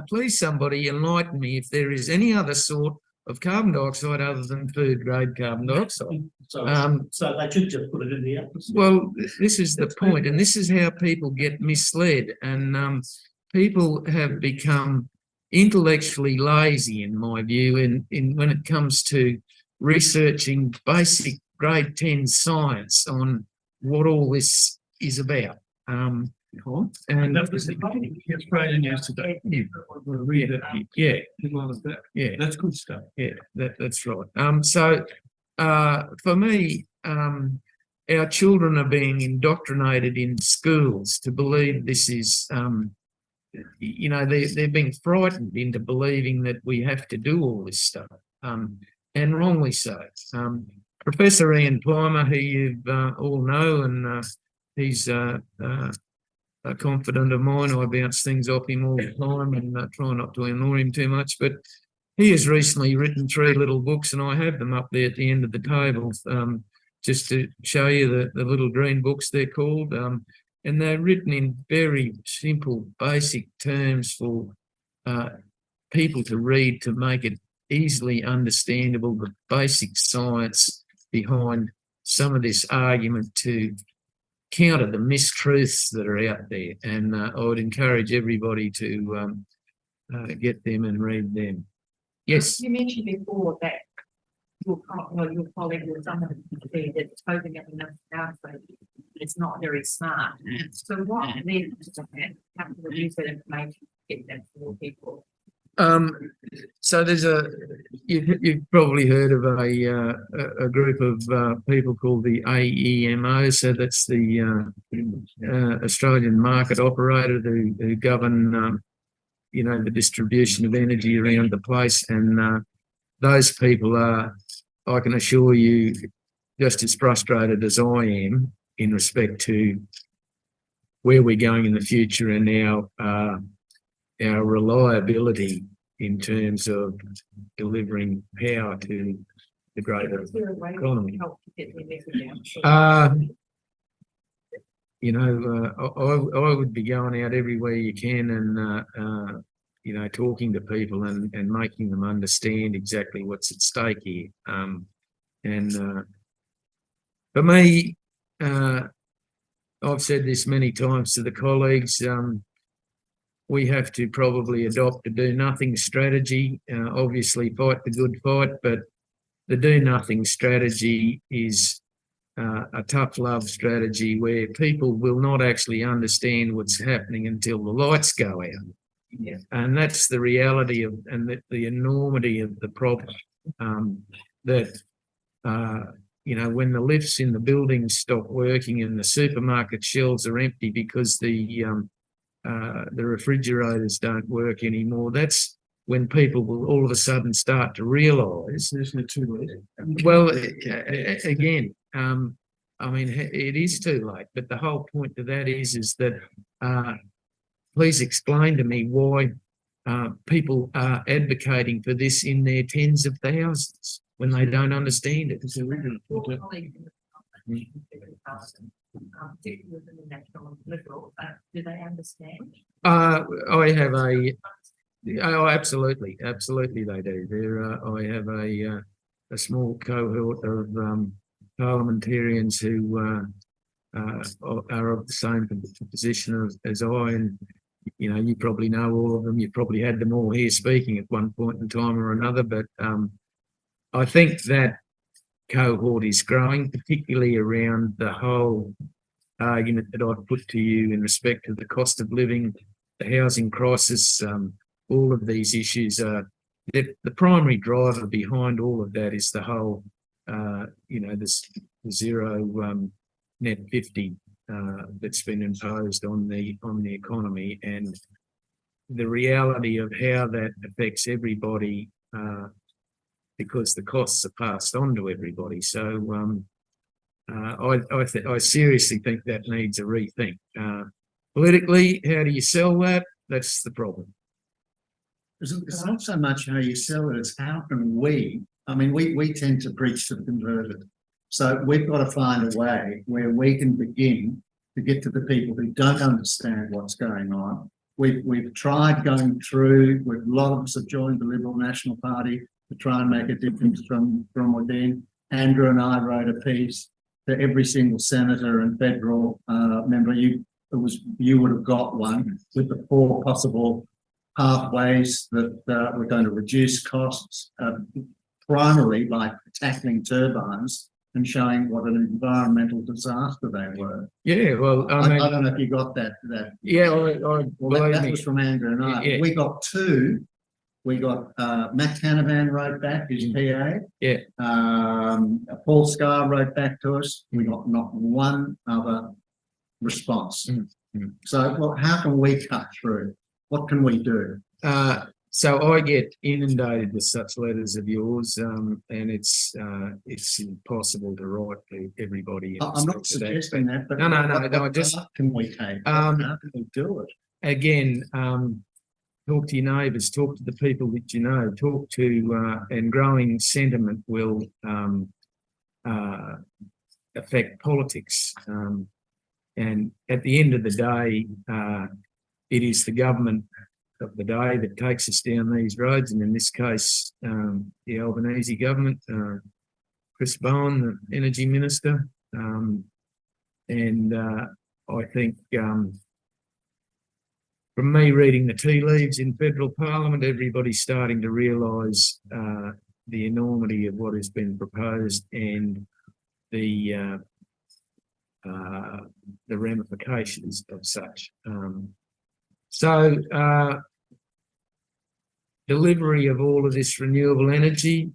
C: Please, somebody enlighten me if there is any other sort of carbon dioxide other than food grade carbon dioxide.
D: So they should just put it in the atmosphere.
C: Well, this is the point, and this is how people get misled, and people have become intellectually lazy, in my view, in when it comes to researching basic grade 10 science on what all this is about. And
B: that was the Australian yesterday. Read it.
C: Yeah,
B: yeah, that's good stuff.
C: Yeah, that's right. So for me, our children are being indoctrinated in schools to believe this is, they're being frightened into believing that we have to do all this stuff, and wrongly so. Professor Ian Plimer, who you all know, and he's a confidant of mine. I bounce things off him all the time and try not to annoy him too much, but he has recently written 3 little books, and I have them up there at the end of the table, just to show you the little green books they're called. And they're written in very simple, basic terms for people to read, to make it easily understandable, the basic science behind some of this argument to counter the mistruths that are out there. And I would encourage everybody to get them and read them. Yes.
E: You mentioned before that your colleague or someone said that exposing it enough downside, it's not very smart. So what then how to reduce that information, get that to people?
C: So there's you've probably heard of a group of people called the AEMO. So that's the Australian market operator who govern the distribution of energy around the place, and those people are, I can assure you, just as frustrated as I am in respect to where we're going in the future and our reliability in terms of delivering power to the greater economy. I would be going out everywhere you can and talking to people and making them understand exactly what's at stake here. And for me, I've said this many times to the colleagues, we have to probably adopt a do-nothing strategy. Obviously, fight the good fight, but the do-nothing strategy is a tough love strategy where people will not actually understand what's happening until the lights go out. Yeah. And that's the reality of and the enormity of the problem. that, when the lifts in the buildings stop working and the supermarket shelves are empty because the refrigerators don't work anymore, that's when people will all of a sudden start to realise.
B: Isn't it too late?
C: Well, again, it is too late, but the whole point to that is that please explain to me why people are advocating for this in their tens of thousands when they don't understand it.
E: Your colleagues in the particularly within the National and Liberal, do they understand?
C: I have absolutely they do. I have a small cohort of parliamentarians who are of the same position as I, and you probably know all of them. You probably had them all here speaking at one point in time or another, but I think that cohort is growing, particularly around the whole argument that I've put to you in respect to the cost of living, the housing crisis. All of these issues are the primary driver behind all of that is the whole, this zero net 50 that's been imposed on the economy, and the reality of how that affects everybody because the costs are passed on to everybody. So I seriously think that needs a rethink. Politically, how do you sell that? That's the problem.
F: It's not so much how you sell it, it's how can we tend to preach to the converted. So we've got to find a way where we can begin to get to the people who don't understand what's going on. We've tried going through, a lot of us have joined the Liberal National Party to try and make a difference from within. Andrew and I wrote a piece to every single senator and federal member. You would have got one with the 4 possible pathways that we're going to reduce costs, primarily by tackling turbines and showing what an environmental disaster they were.
C: Yeah, well,
F: I don't know if you got that.
C: Yeah,
F: That was from Andrew and I.
C: Yeah.
F: We got 2. We got Matt Canavan wrote back, his PA.
C: Yeah.
F: Paul Scar wrote back to us. We got not one other response. So, well, how can we cut through? What can we do?
C: So I get inundated with such letters of yours, and it's impossible to write to everybody.
F: I'm not suggesting that, but
C: No,
F: what path can we take? How can we do it?
C: Again, talk to your neighbours, talk to the people that you know, talk to, and growing sentiment will affect politics. And at the end of the day, it is the government of the day that takes us down these roads, and in this case, the Albanese government, Chris Bowen, the Energy Minister, and I think from me reading the tea leaves in federal parliament, everybody's starting to realise the enormity of what has been proposed and the ramifications of such. So delivery of all of this renewable energy,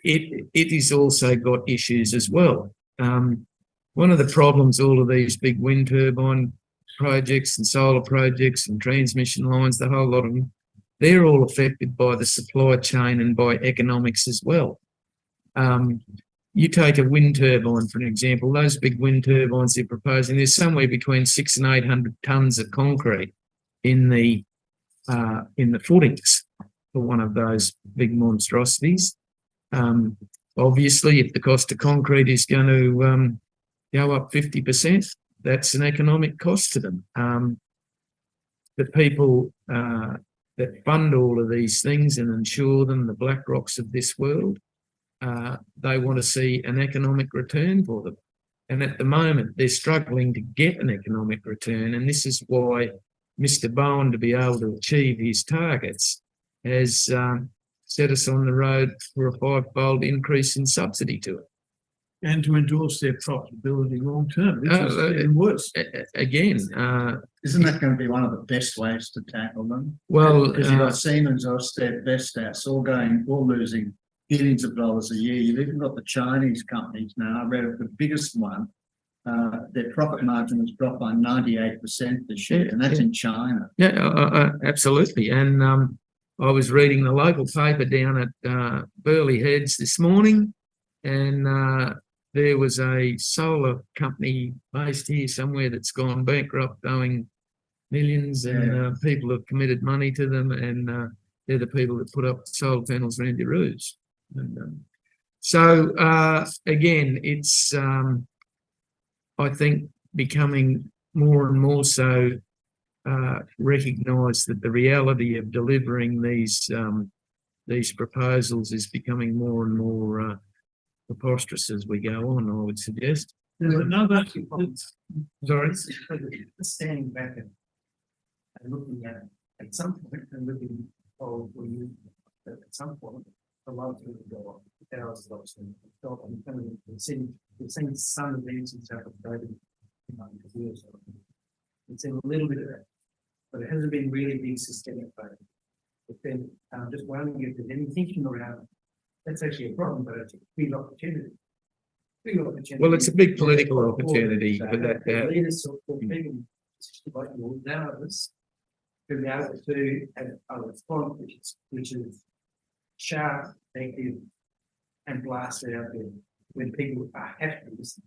C: it has also got issues as well. One of the problems all of these big wind turbine projects and solar projects and transmission lines, the whole lot of them, they're all affected by the supply chain and by economics as well. You take a wind turbine, for an example, those big wind turbines they're proposing, there's somewhere between 600 and 800 tonnes of concrete in the footings for one of those big monstrosities. Obviously, if the cost of concrete is going to go up 50%, that's an economic cost to them. The people that fund all of these things and insure them, the BlackRocks of this world, they want to see an economic return for them. And at the moment, they're struggling to get an economic return. And this is why Mr. Bowen, to be able to achieve his targets, has set us on the road for a 5-fold increase in subsidy to it.
B: And to endorse their profitability long term, which is even worse.
C: Again,
F: isn't that going to be one of the best ways to tackle them?
C: Well,
F: because you've got Siemens, Ørsted, Vestas, all losing billions of dollars a year. You've even got the Chinese companies now. I read the biggest one, their profit margin has dropped by 98% this year, and that's in China.
C: Yeah, absolutely. And I was reading the local paper down at Burleigh Heads this morning, and there was a solar company based here somewhere that's gone bankrupt, owing millions, and people have committed money to them, and they're the people that put up solar panels around your roofs. And, so again, it's I think becoming more and more so recognise that the reality of delivering these proposals is becoming more and more preposterous as we go on, I would suggest.
B: There's another,
C: Sorry.
D: Standing back and looking at some point and looking for you, at some point, the lights will go up, the towers will stop, and we've seen some events in South Australia. It's in a little bit of that, but it hasn't been really big systemic failure. But then I'm just wondering if there's any thinking around, that's actually a problem, but it's a big opportunity.
C: Well, it's a big political opportunity for that.
D: Leaders or people like yours to be able to have a response which is sharp, effective, and blasted out there when people have to listen.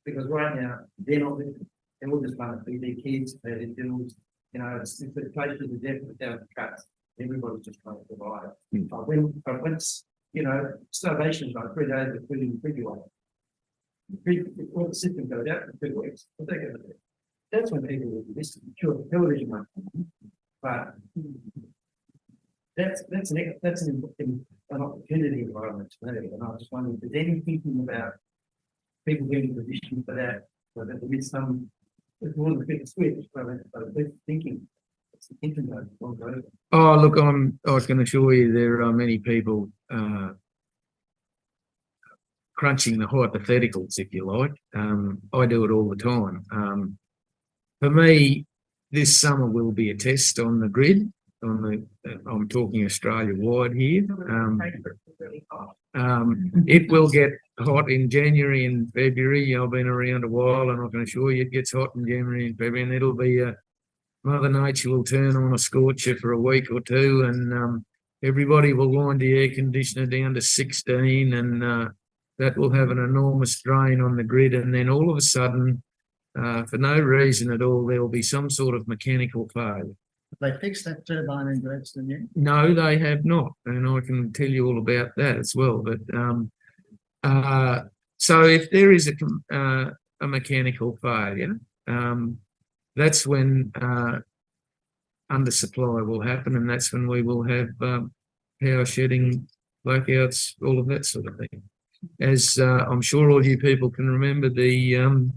D: Because right now they're not listening. They all just want to feed their kids, pay their bills. You know, it's the place with the death without the cuts. Everybody's just trying to provide. But when it's, you know, starvation is like 3 days of food in the refrigerator. All the system goes out for 2 weeks. What they going to do? That's when people will be listening. Sure, television might come on, but that's an opportunity environment to me. And I was just wondering if there's any thinking about people being positioned for that, so that there is some, it's more than a bit of switch, but a bit of thinking. It's thinking about it.
C: Oh, look, I can assure you there are many people crunching the hypotheticals, if you like. I do it all the time. For me, this summer will be a test on the grid. I'm talking Australia-wide here. It will get hot in January and February. I've been around a while, and I can assure you it gets hot in January and February, and it'll be Mother Nature will turn on a scorcher for a week or two, and everybody will wind the air conditioner down to 16, and that will have an enormous drain on the grid. And then all of a sudden, for no reason at all, there will be some sort of mechanical failure.
F: They fixed that turbine in Gladstone yet?
C: No, they have not, and I can tell you all about that as well. But so if there is a mechanical failure, that's when undersupply will happen, and that's when we will have power shedding, blackouts, all of that sort of thing. As I'm sure all you people can remember the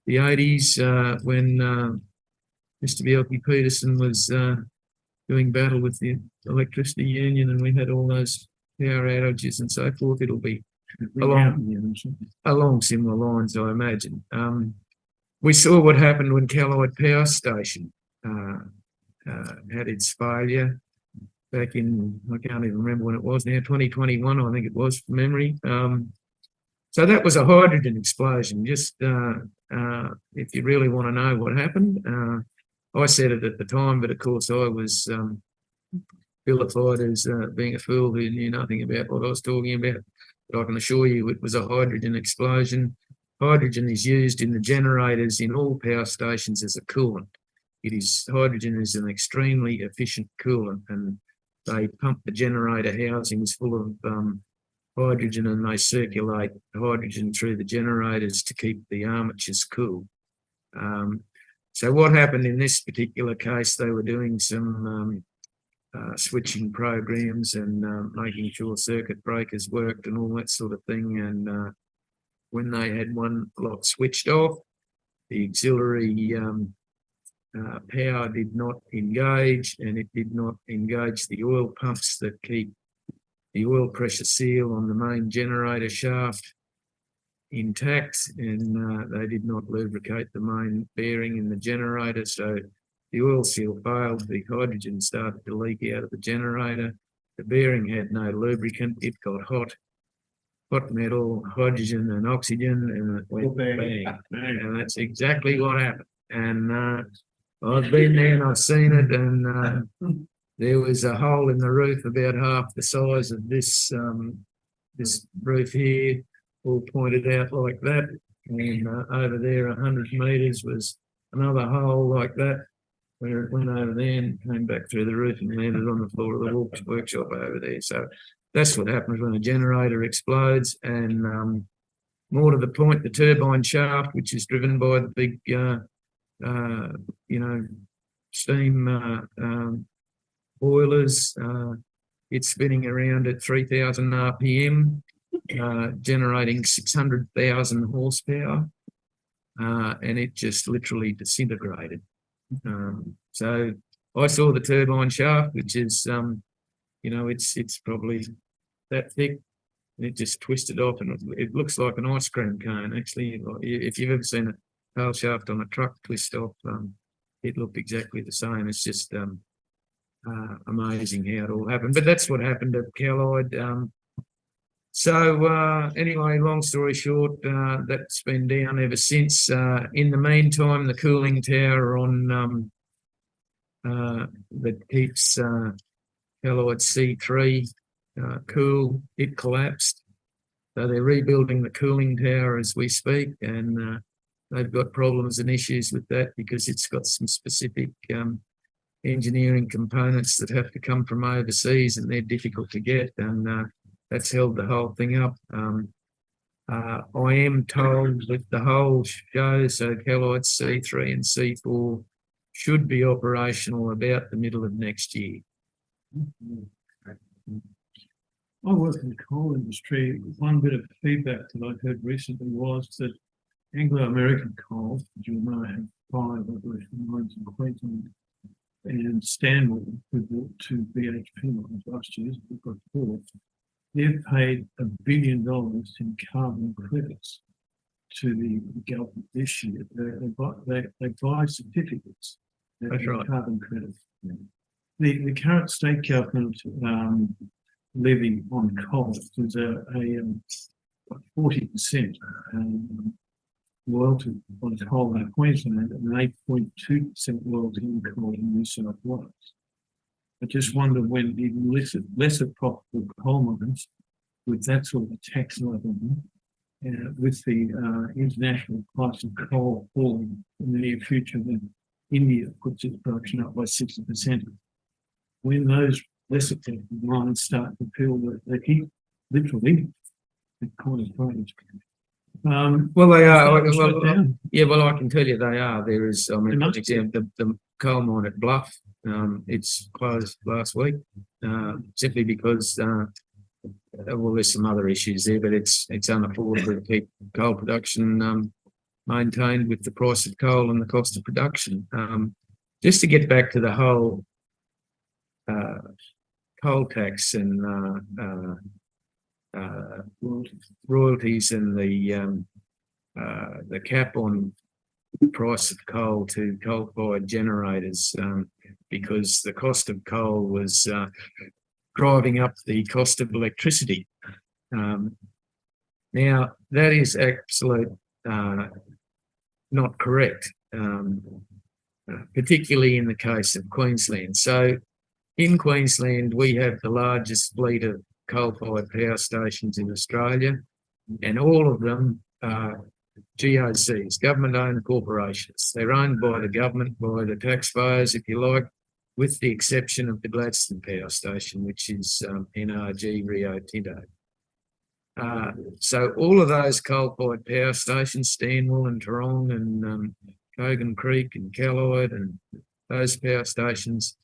C: 80s when Mr. Bjelke-Petersen was doing battle with the electricity union, and we had all those power outages and so forth. It'll be along similar lines, I imagine. We saw what happened when Callide Power Station had its failure back in, I can't even remember when it was now, 2021, I think it was, from memory. So that was a hydrogen explosion. Just if you really want to know what happened, I said it at the time, but of course I was vilified as being a fool who knew nothing about what I was talking about. But I can assure you it was a hydrogen explosion. Hydrogen is used in the generators in all power stations as a coolant. Hydrogen is an extremely efficient coolant, and they pump the generator housings full of hydrogen, and they circulate hydrogen through the generators to keep the armatures cool. So what happened in this particular case, they were doing some switching programs and making sure circuit breakers worked and all that sort of thing. And when they had one lot switched off, the auxiliary power did not engage, and it did not engage the oil pumps that keep the oil pressure seal on the main generator shaft intact, and they did not lubricate the main bearing in the generator. So the oil seal failed, the hydrogen started to leak out of the generator. the bearing had no lubricant. It got hot metal, hydrogen and oxygen, and it went bang. And that's exactly what happened. And I've been there and I've seen it, and there was a hole in the roof about half the size of this this roof here, all pointed out like that. And over there, 100 metres was another hole like that, where it went over there and came back through the roof and landed on the floor of the workshop over there. So that's what happens when a generator explodes. And more to the point, the turbine shaft, which is driven by the big, steam boilers, it's spinning around at 3,000 RPM, generating 600,000 horsepower, and it just literally disintegrated. So I saw the turbine shaft, which is, it's probably that thick. It just twisted off, and it looks like an ice cream cone. Actually, if you've ever seen a tail shaft on a truck twist off, it looked exactly the same. It's just amazing how it all happened. But that's what happened at Callide. Anyway, long story short, that's been down ever since. In the meantime, the cooling tower on that keeps Callide C3 cool, it collapsed. So they're rebuilding the cooling tower as we speak, and they've got problems and issues with that because it's got some specific engineering components that have to come from overseas, and they're difficult to get, and that's held the whole thing up. I am told that the whole show, so Callide C3 and C4, should be operational about the middle of next year.
B: I work in the coal industry. One bit of feedback that I heard recently was that Anglo-American coal, as you know, have 5 operational mines in Queensland, and Stanwell, who bought 2 BHP mines last year, we've got 4. They've paid $1 billion in carbon credits to the government this year. They buy certificates.
C: That's right.
B: Carbon credits. Yeah. The current state government levy on coal is a 40% royalty on coal in Queensland and an 8.2% royalty on coal in New South Wales. I just wonder when even lesser profitable coal mines with that sort of a tax level, with the international price of coal falling in the near future, when India puts its production up by 60%, when those lesser profitable mines start to feel the heat, literally, the coal is range.
C: Well, they are. Well, I can tell you they are. There is, for example, the coal mine at Bluff, it's closed last week, simply because, there's some other issues there, but it's unaffordable to keep coal production maintained with the price of coal and the cost of production. Just to get back to the whole coal tax and royalties and the cap on the price of coal to coal-fired generators, because the cost of coal was driving up the cost of electricity. Now, that is absolute not correct, particularly in the case of Queensland. So in Queensland, we have the largest fleet of coal-fired power stations in Australia, and all of them are GOCs, government-owned corporations. They're owned by the government, by the taxpayers, if you like, with the exception of the Gladstone Power Station, which is NRG Rio Tinto. So all of those coal-fired power stations, Stanwell and Tarong and Kogan Creek and Callide and those power stations,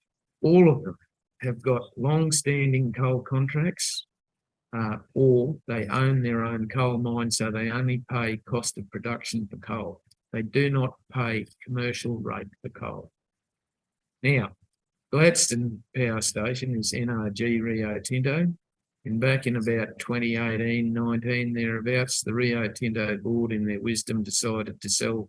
C: all of them have got long-standing coal contracts, or they own their own coal mine, so they only pay cost of production for coal. They do not pay commercial rate for coal. Now, Gladstone Power Station is NRG Rio Tinto, and back in about 2018-19 thereabouts, the Rio Tinto board in their wisdom decided to sell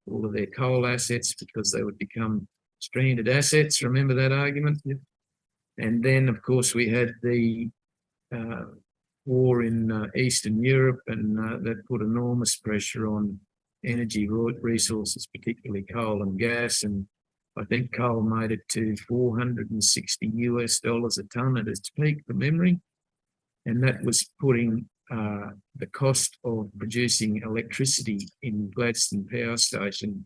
C: all of their coal assets because they would become stranded assets. Remember that argument? And then, of course, we had the war in Eastern Europe, and that put enormous pressure on energy resources, particularly coal and gas. And I think coal made it to $460 a tonne at its peak, from memory. And that was putting the cost of producing electricity in Gladstone Power Station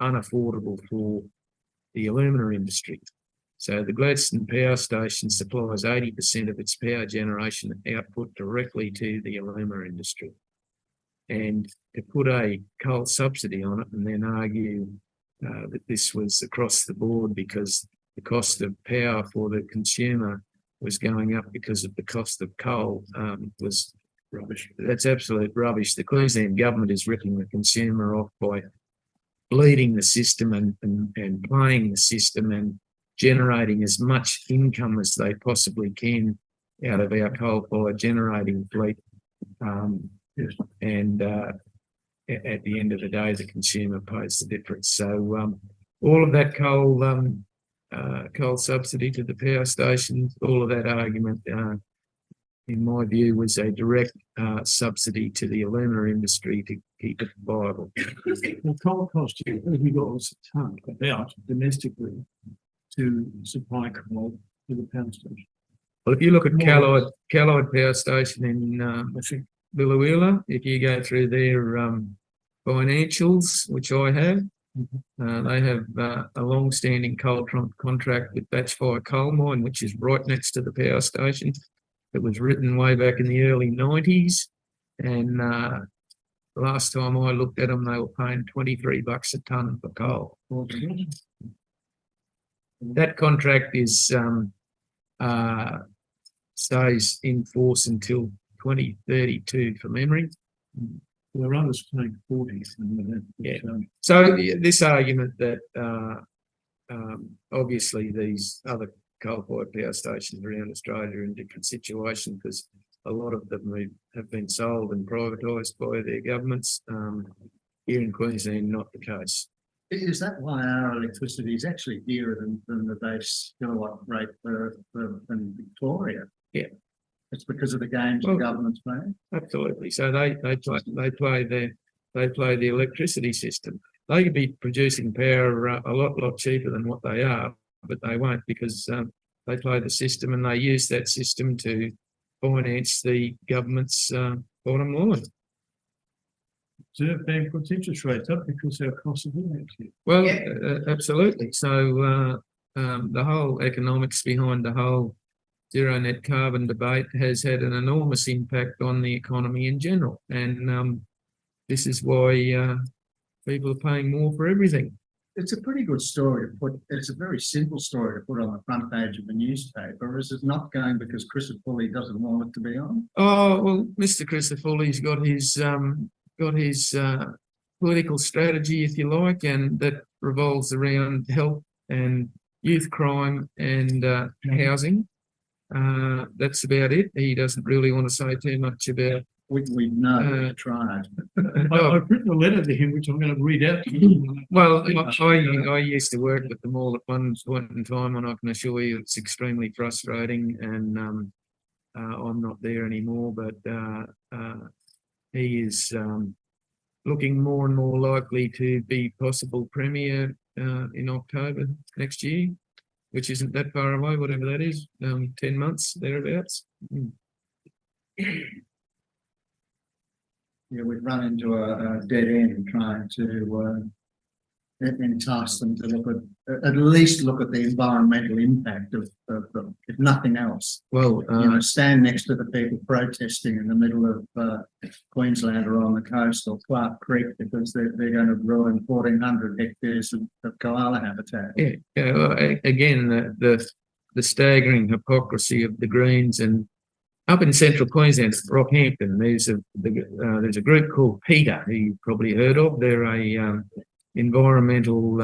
C: unaffordable for the alumina industry. So the Gladstone Power Station supplies 80% of its power generation output directly to the alumina industry. And to put a coal subsidy on it and then argue that this was across the board because the cost of power for the consumer was going up because of the cost of coal was rubbish. That's absolute rubbish. The Queensland government is ripping the consumer off by bleeding the system and playing the system and generating as much income as they possibly can out of our coal-fired generating fleet. And at the end of the day, the consumer pays the difference. So all of that coal subsidy to the power stations, all of that argument, in my view, was a direct subsidy to the alumina industry to keep it viable.
B: The coal cost you $30 a tonne about domestically to supply coal to the power station.
C: Well, if you look at Callide Power Station in Billawheeler, if you go through their financials, which I have, they have a long-standing coal contract with Batchfire Coal Mine, which is right next to the power station. It was written way back in the early 90s, and last time I looked at them, they were paying $23 a tonne for coal. That contract is stays in force until 2032, from memory.
B: There are others paying 40.
C: Yeah. So this argument that obviously these other coal-fired power stations around Australia are in different situations because a lot of them have been sold and privatised by their governments. Here in Queensland, not the case.
F: Is that why our electricity is actually dearer than the base kilowatt rate in Victoria?
C: Yeah.
F: It's because of the games the government's playing?
C: Absolutely. So they play the electricity system. They could be producing power a lot cheaper than what they are, but they won't because they play the system and they use that system to finance the government's bottom line.
B: Reserve Bank puts interest rates up because our cost of living is here.
C: Well, absolutely. So the whole economics behind the whole zero net carbon debate has had an enormous impact on the economy in general. And this is why people are paying more for everything.
F: It's a pretty good story to put. It's a very simple story to put on the front page of the newspaper. Is it not going because Christopher doesn't want it to be on?
C: Oh, well, Mr. Christopher's got his political strategy, if you like, and that revolves around health and youth crime and housing. That's about it. He doesn't really want to say too much about.
F: We know we've tried.
B: I've written a letter to him, which I'm going to read out to you.
C: Well, I used to work with them all at one point in time, and I can assure you it's extremely frustrating. And I'm not there anymore, but he is looking more and more likely to be possible premier in October next year, which isn't that far away, whatever that is, 10 months, thereabouts.
F: Yeah, we've run into a dead end trying to entice them to at least look at the environmental impact of if nothing else.
C: Well,
F: stand next to the people protesting in the middle of Queensland or on the coast or Clark Creek because they're going to ruin 1,400 hectares of koala habitat.
C: Yeah. Well, again, the staggering hypocrisy of the Greens. And up in central Queensland, Rockhampton, there's a group called PETA, who you've probably heard of. They're a environmental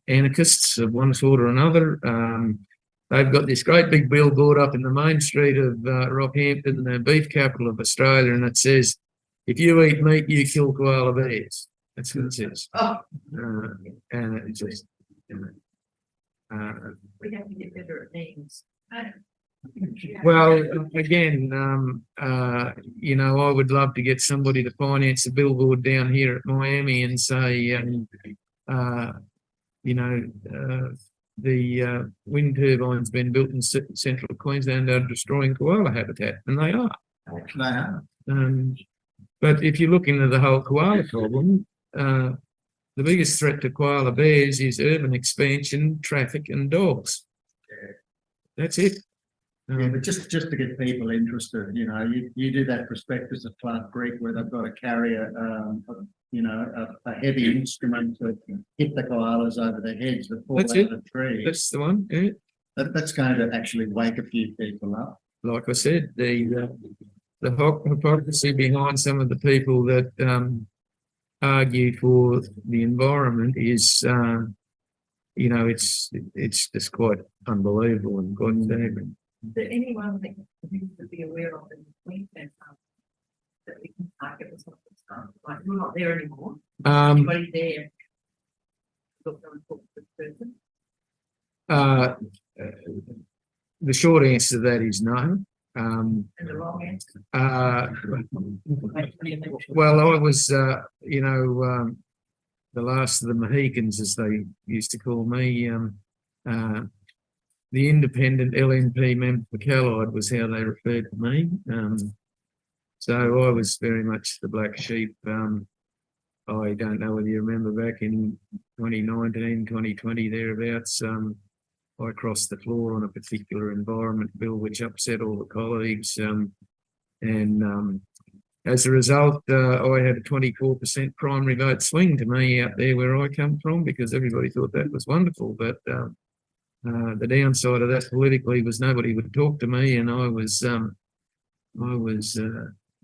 C: anarchists of one sort or another. They've got this great big billboard up in the main street of Rockhampton, the beef capital of Australia, and it says, "If you eat meat, you kill koala bears." That's what it says. And it just,
E: We have to get better at names.
C: Well, again, you know, I would love to get somebody to finance a billboard down here at Miami and say, you know, the wind turbines being built in central Queensland are destroying koala habitat, and they are.
F: They are.
C: But if you look into the whole koala problem, the biggest threat to koala bears is urban expansion, traffic, and dogs. That's it.
F: Yeah, but just to get people interested, you know, you do that prospectus at Clark Creek where they've got to carry a heavy instrument to hit the koalas over their heads that fall
C: That's
F: out
C: it.
F: of trees.
C: That's the one. Yeah.
F: That's going to actually wake a few people up.
C: Like I said, the hypocrisy behind some of the people that argue for the environment is, you know, it's just quite unbelievable and quite staggering.
E: Is there anyone that needs to be aware of in Queensland that we can target or something? Like, we're not there anymore. Anybody there? Look, go and talk to this person.
C: The short answer to that is no.
E: And the wrong answer.
C: Well, I was, you know, the last of the Mohicans, as they used to call me. The independent LNP member for Callide was how they referred to me. So I was very much the black sheep. I don't know whether you remember back in 2019, 2020, thereabouts, I crossed the floor on a particular environment bill, which upset all the colleagues. As a result, I had a 24% primary vote swing to me out there where I come from, because everybody thought that was wonderful. But the downside of that politically was nobody would talk to me, and I was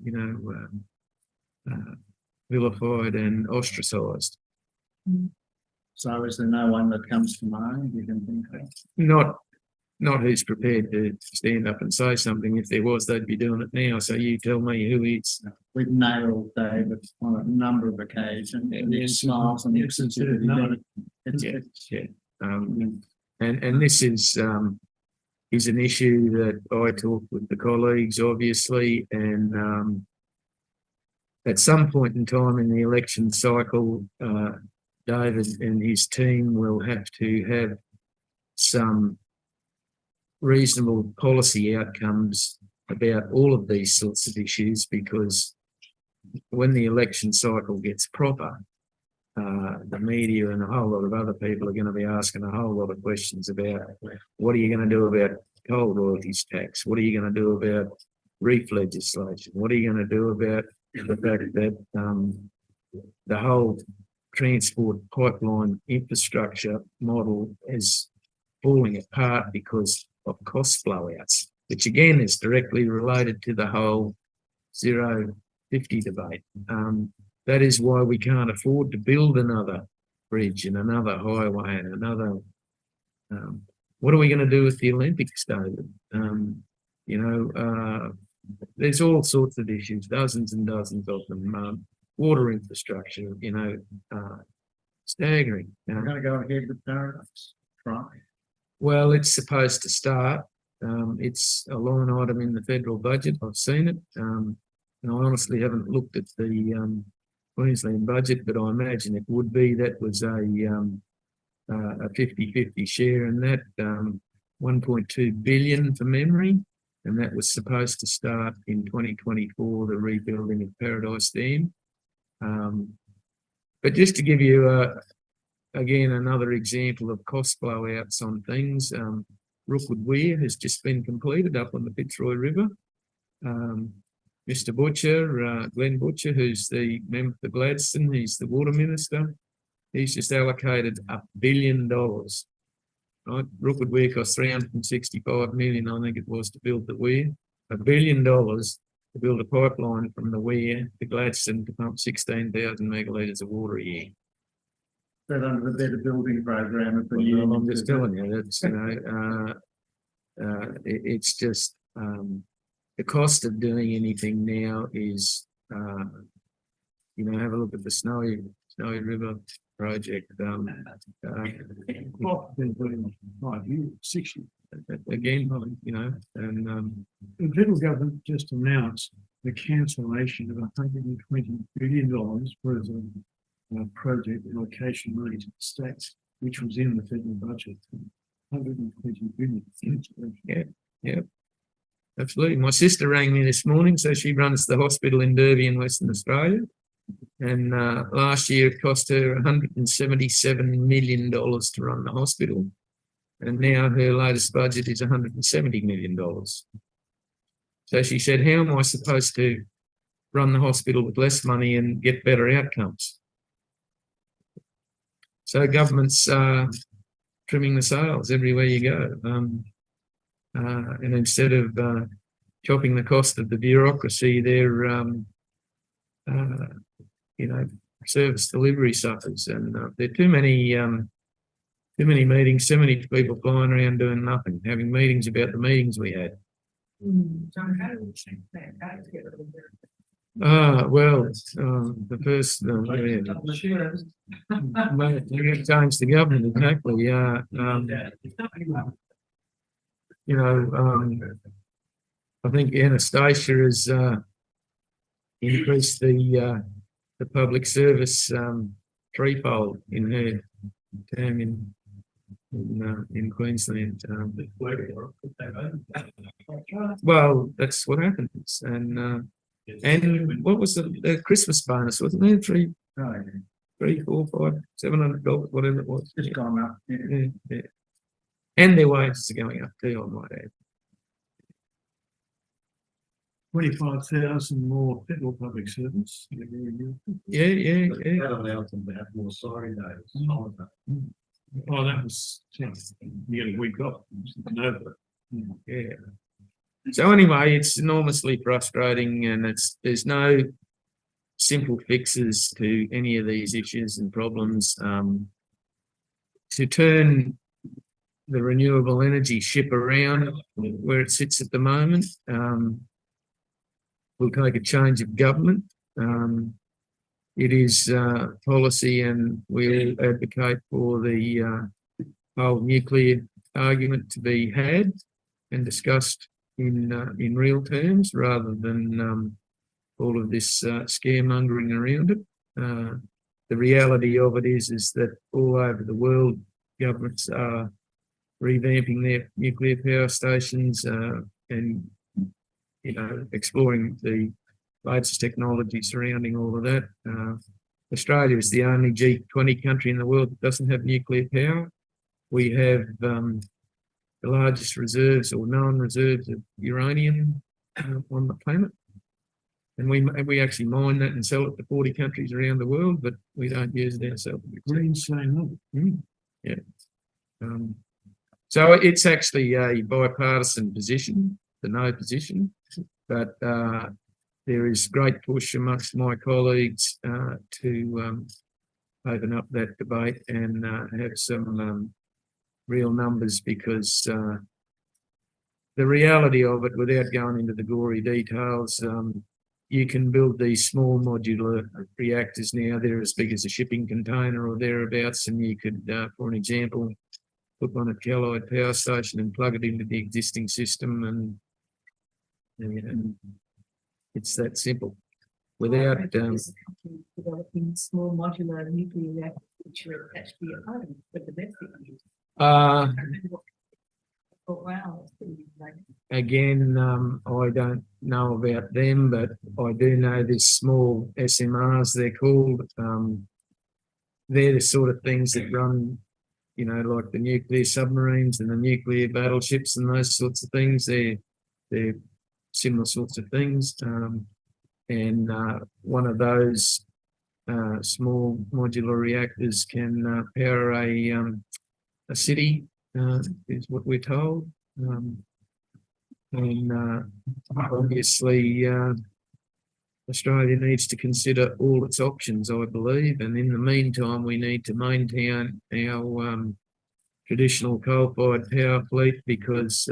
C: you know, vilified and ostracised.
F: So is there no one that comes to mind you can think of?
C: Not who's prepared to stand up and say something. If there was, they'd be doing it now. So you tell me who is.
F: We've nailed David on a number of occasions, and he smiles and looks at you.
C: Yeah. And this is an issue that I talk with the colleagues, obviously, and at some point in time in the election cycle, David and his team will have to have some reasonable policy outcomes about all of these sorts of issues, because when the election cycle gets proper, the media and a whole lot of other people are going to be asking a whole lot of questions about what are you going to do about coal royalties tax? What are you going to do about reef legislation? What are you going to do about the fact that the whole transport pipeline infrastructure model is falling apart because of cost blowouts, which again is directly related to the whole 0-50 debate. That is why we can't afford to build another bridge and another highway and another. What are we going to do with the Olympics, David? You know, there's all sorts of issues, dozens and dozens of them. Water infrastructure, you know, staggering.
F: We're going to go ahead with Paradise. Right.
C: Well, it's supposed to start. It's a line item in the federal budget. I've seen it. And I honestly haven't looked at the Queensland budget, but I imagine it would be. That was a 50-50 share in that, 1.2 billion for memory, and that was supposed to start in 2024, the rebuilding of Paradise Dam. But just to give you again another example of cost blowouts on things, Rookwood Weir has just been completed up on the Fitzroy River. Mr. Butcher, Glenn Butcher, who's the member for Gladstone, he's the water minister. He's just allocated $1 billion. Right? Rookwood Weir cost 365 million, I think it was, to build the weir. $1 billion to build a pipeline from the Weir to Gladstone to pump 16,000 megalitres of water a year.
F: That under the better building program.
C: Well, I'm just telling you, that's, you know, it's just the cost of doing anything now is, you know, have a look at the Snowy River project.
B: Well, been doing 5 years, 6 years.
C: Again, you know, and
B: The federal government just announced the cancellation of $120 billion worth of project allocation money to the states, which was in the federal budget. 120 billion.
C: absolutely. My sister rang me this morning, so she runs the hospital in Derby in Western Australia. And last year it cost her $177 million to run the hospital. And now her latest budget is $170 million. So she said, how am I supposed to run the hospital with less money and get better outcomes? So governments are trimming the sails everywhere you go. And instead of chopping the cost of the bureaucracy, they're, you know, service delivery suffers. And there are too many meetings, so many people flying around doing nothing, having meetings about the meetings we had.
E: John, how do we change that? How do we get rid of it?
C: Well, the first, you change the government, exactly, yeah. You know, I think Anastasia has increased the public service threefold in her term in Queensland. Well, that's what happens. And what was the Christmas bonus? Wasn't there $3, $4, $5, $700, whatever it was?
F: It's gone up. Yeah.
C: Yeah. And their wages are going up too, I might add.
B: 25,000 more federal public servants.
C: Yeah.
F: That allows them to have more sorry days. holiday.
B: Oh, that was, you get a week off. No,
C: Yeah. So anyway, it's enormously frustrating, and there's no simple fixes to any of these issues and problems. To turn the renewable energy ship around where it sits at the moment will take a change of government. It is policy, and we'll advocate for the whole nuclear argument to be had and discussed in real terms, rather than all of this scaremongering around it. The reality of it is that all over the world, governments are revamping their nuclear power stations and, you know, exploring the latest technology surrounding all of that. Australia is the only G20 country in the world that doesn't have nuclear power. We have the largest reserves or known reserves of uranium on the planet. And we actually mine that and sell it to 40 countries around the world, but we don't use it ourselves.
B: Green's saying no.
C: Yeah. So it's actually a bipartisan position, the no position, but there is great push amongst my colleagues to open up that debate and have some real numbers, because the reality of it, without going into the gory details, you can build these small modular reactors now. They're as big as a shipping container or thereabouts, and you could, for an example, put one at Callide Power Station and plug it into the existing system, and you know, it's that simple. Without
E: developing small modular nuclear reactors which are attached to your home with the best. Wow.
C: Again, I don't know about them, but I do know there's small SMRs, they're called. They're the sort of things that run, you know, like the nuclear submarines and the nuclear battleships and those sorts of things. They're similar sorts of things. And one of those small modular reactors can power a city, is what we're told. And obviously, Australia needs to consider all its options, I believe. And in the meantime, we need to maintain our traditional coal-fired power fleet, because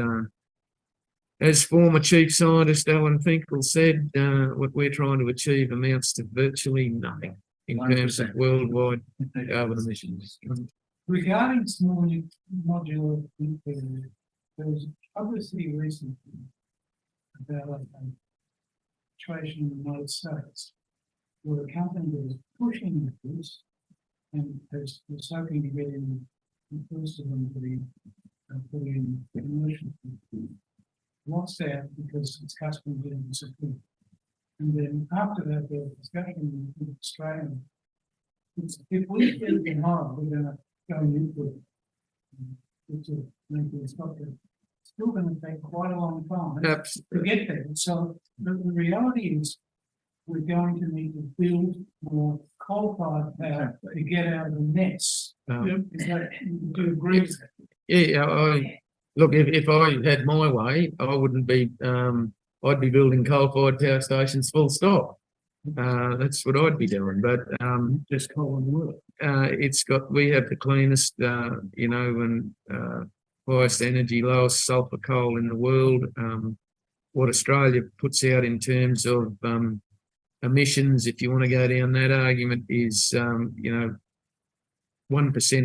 C: as former Chief Scientist Alan Finkel said, what we're trying to achieve amounts to virtually nothing. in terms of
F: 1%.
C: worldwide carbon emissions.
D: Regarding small modular nuclear, there was publicity recently about a situation in the United States where a company was pushing this and was hoping to get in the first of them to be put in commercial. Lost out because its customers didn't support. And then after that, there was discussion with Australia. If we get it in hard, we're gonna go nuclear. Which is nuclear stop it. It's still gonna take quite a long time to get there. So the reality is we're going to need to build more coal-fired power to get out of the mess. Is that, do you agree with that?
C: Yeah, look, if I had my way, I wouldn't be, I'd be building coal-fired power stations full stop. That's what I'd be doing, but
B: Just coal and wood.
C: we have the cleanest, and highest energy, lowest sulfur coal in the world. What Australia puts out in terms of emissions, if you want to go down that argument, is 1%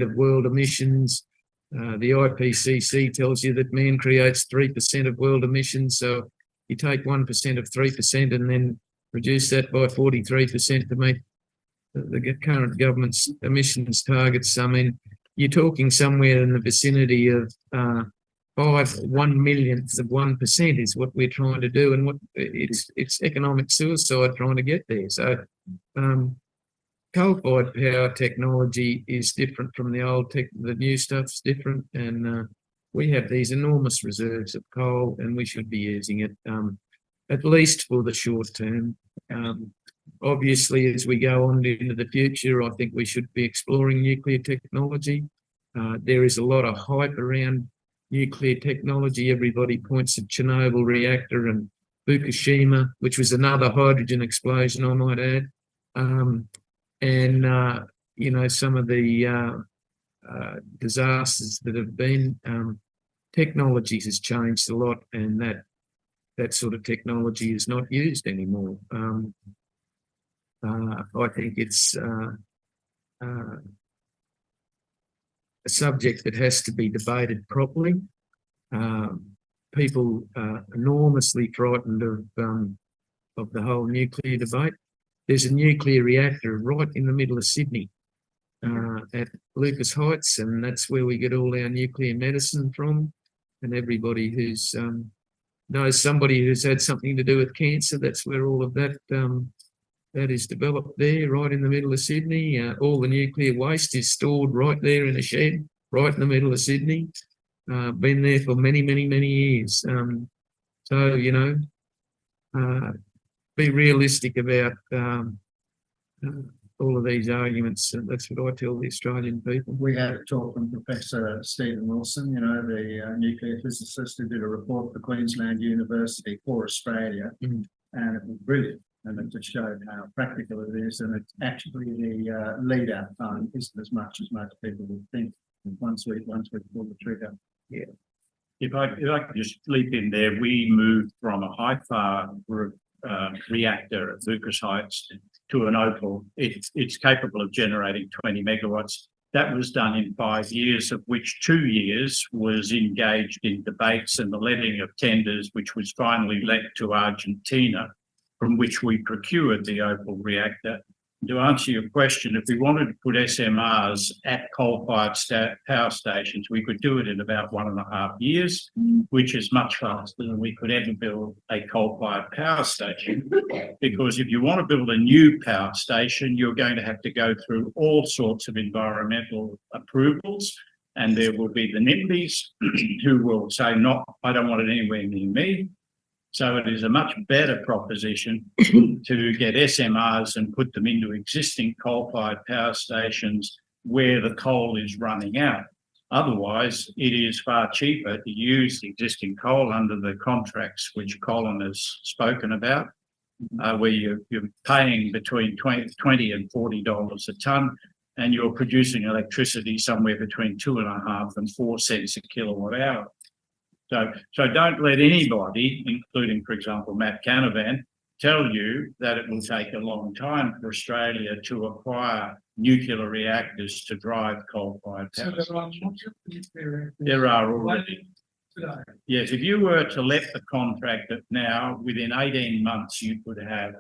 C: of world emissions. The IPCC tells you that man creates 3% of world emissions. So you take 1% of 3% and then reduce that by 43% to meet the current government's emissions targets. I mean, you're talking somewhere in the vicinity of 1/1,000,000th of 1% is what we're trying to do, and what it's economic suicide trying to get there. So coal-fired power technology is different from the old tech. The new stuff's different, and we have these enormous reserves of coal, and we should be using it at least for the short term. Obviously, as we go on into the future, I think we should be exploring nuclear technology. There is a lot of hype around nuclear technology. Everybody points at Chernobyl reactor and Fukushima, which was another hydrogen explosion, I might add. Some of the disasters that have been, technology has changed a lot, and that sort of technology is not used anymore. I think it's a subject that has to be debated properly. People are enormously frightened of the whole nuclear debate. There's a nuclear reactor right in the middle of Sydney at Lucas Heights, and that's where we get all our nuclear medicine from. And everybody who's knows somebody who's had something to do with cancer, that's where all of that that is developed there, right in the middle of Sydney. All the nuclear waste is stored right there in a shed, right in the middle of Sydney. Been there for many, many, many years. Be realistic about all of these arguments. That's what I tell the Australian people.
F: We had a talk from Professor Stephen Wilson, the nuclear physicist who did a report for Queensland University for Australia, and it was brilliant. And it just showed how practical it is, and it's actually the lead-out time isn't as much as most people would think. Once we pull the trigger.
G: Yeah. If I could just leap in there, we moved from a high-far reactor at Lucas Heights to an opal. It's capable of generating 20 megawatts. That was done in 5 years, of which 2 years was engaged in debates and the letting of tenders, which was finally let to Argentina, from which we procured the opal reactor. To answer your question, if we wanted to put SMRs at coal-fired power stations, we could do it in about 1.5 years, which is much faster than we could ever build a coal-fired power station. Because if you want to build a new power station, you're going to have to go through all sorts of environmental approvals, and there will be the NIMBYs who will say, "No, I don't want it anywhere near me." So it is a much better proposition to get SMRs and put them into existing coal-fired power stations where the coal is running out. Otherwise, it is far cheaper to use the existing coal under the contracts which Colin has spoken about, where you're paying between $20 and $40 a tonne, and you're producing electricity somewhere between 2.5 and 4 cents a kilowatt hour. So don't let anybody, including, for example, Matt Canavan, tell you that it will take a long time for Australia to acquire nuclear reactors to drive coal-fired power stations. There are already. Yes, if you were to let the contract that now, within 18 months, you could have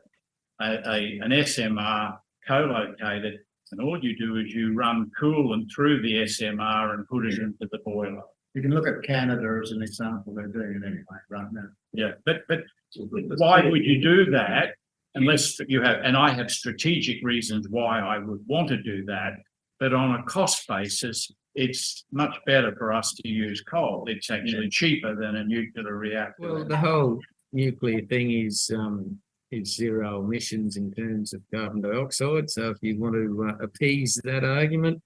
G: an SMR co-located, and all you do is you run coolant through the SMR and put it into the boiler.
F: You can look at Canada as an example, they're doing it anyway right now.
G: Yeah, but why would you do that unless you have, and I have strategic reasons why I would want to do that, but on a cost basis, it's much better for us to use coal. It's actually cheaper than a nuclear reactor.
C: Well, the whole nuclear thing is zero emissions in terms of carbon dioxide. So if you want to appease that argument,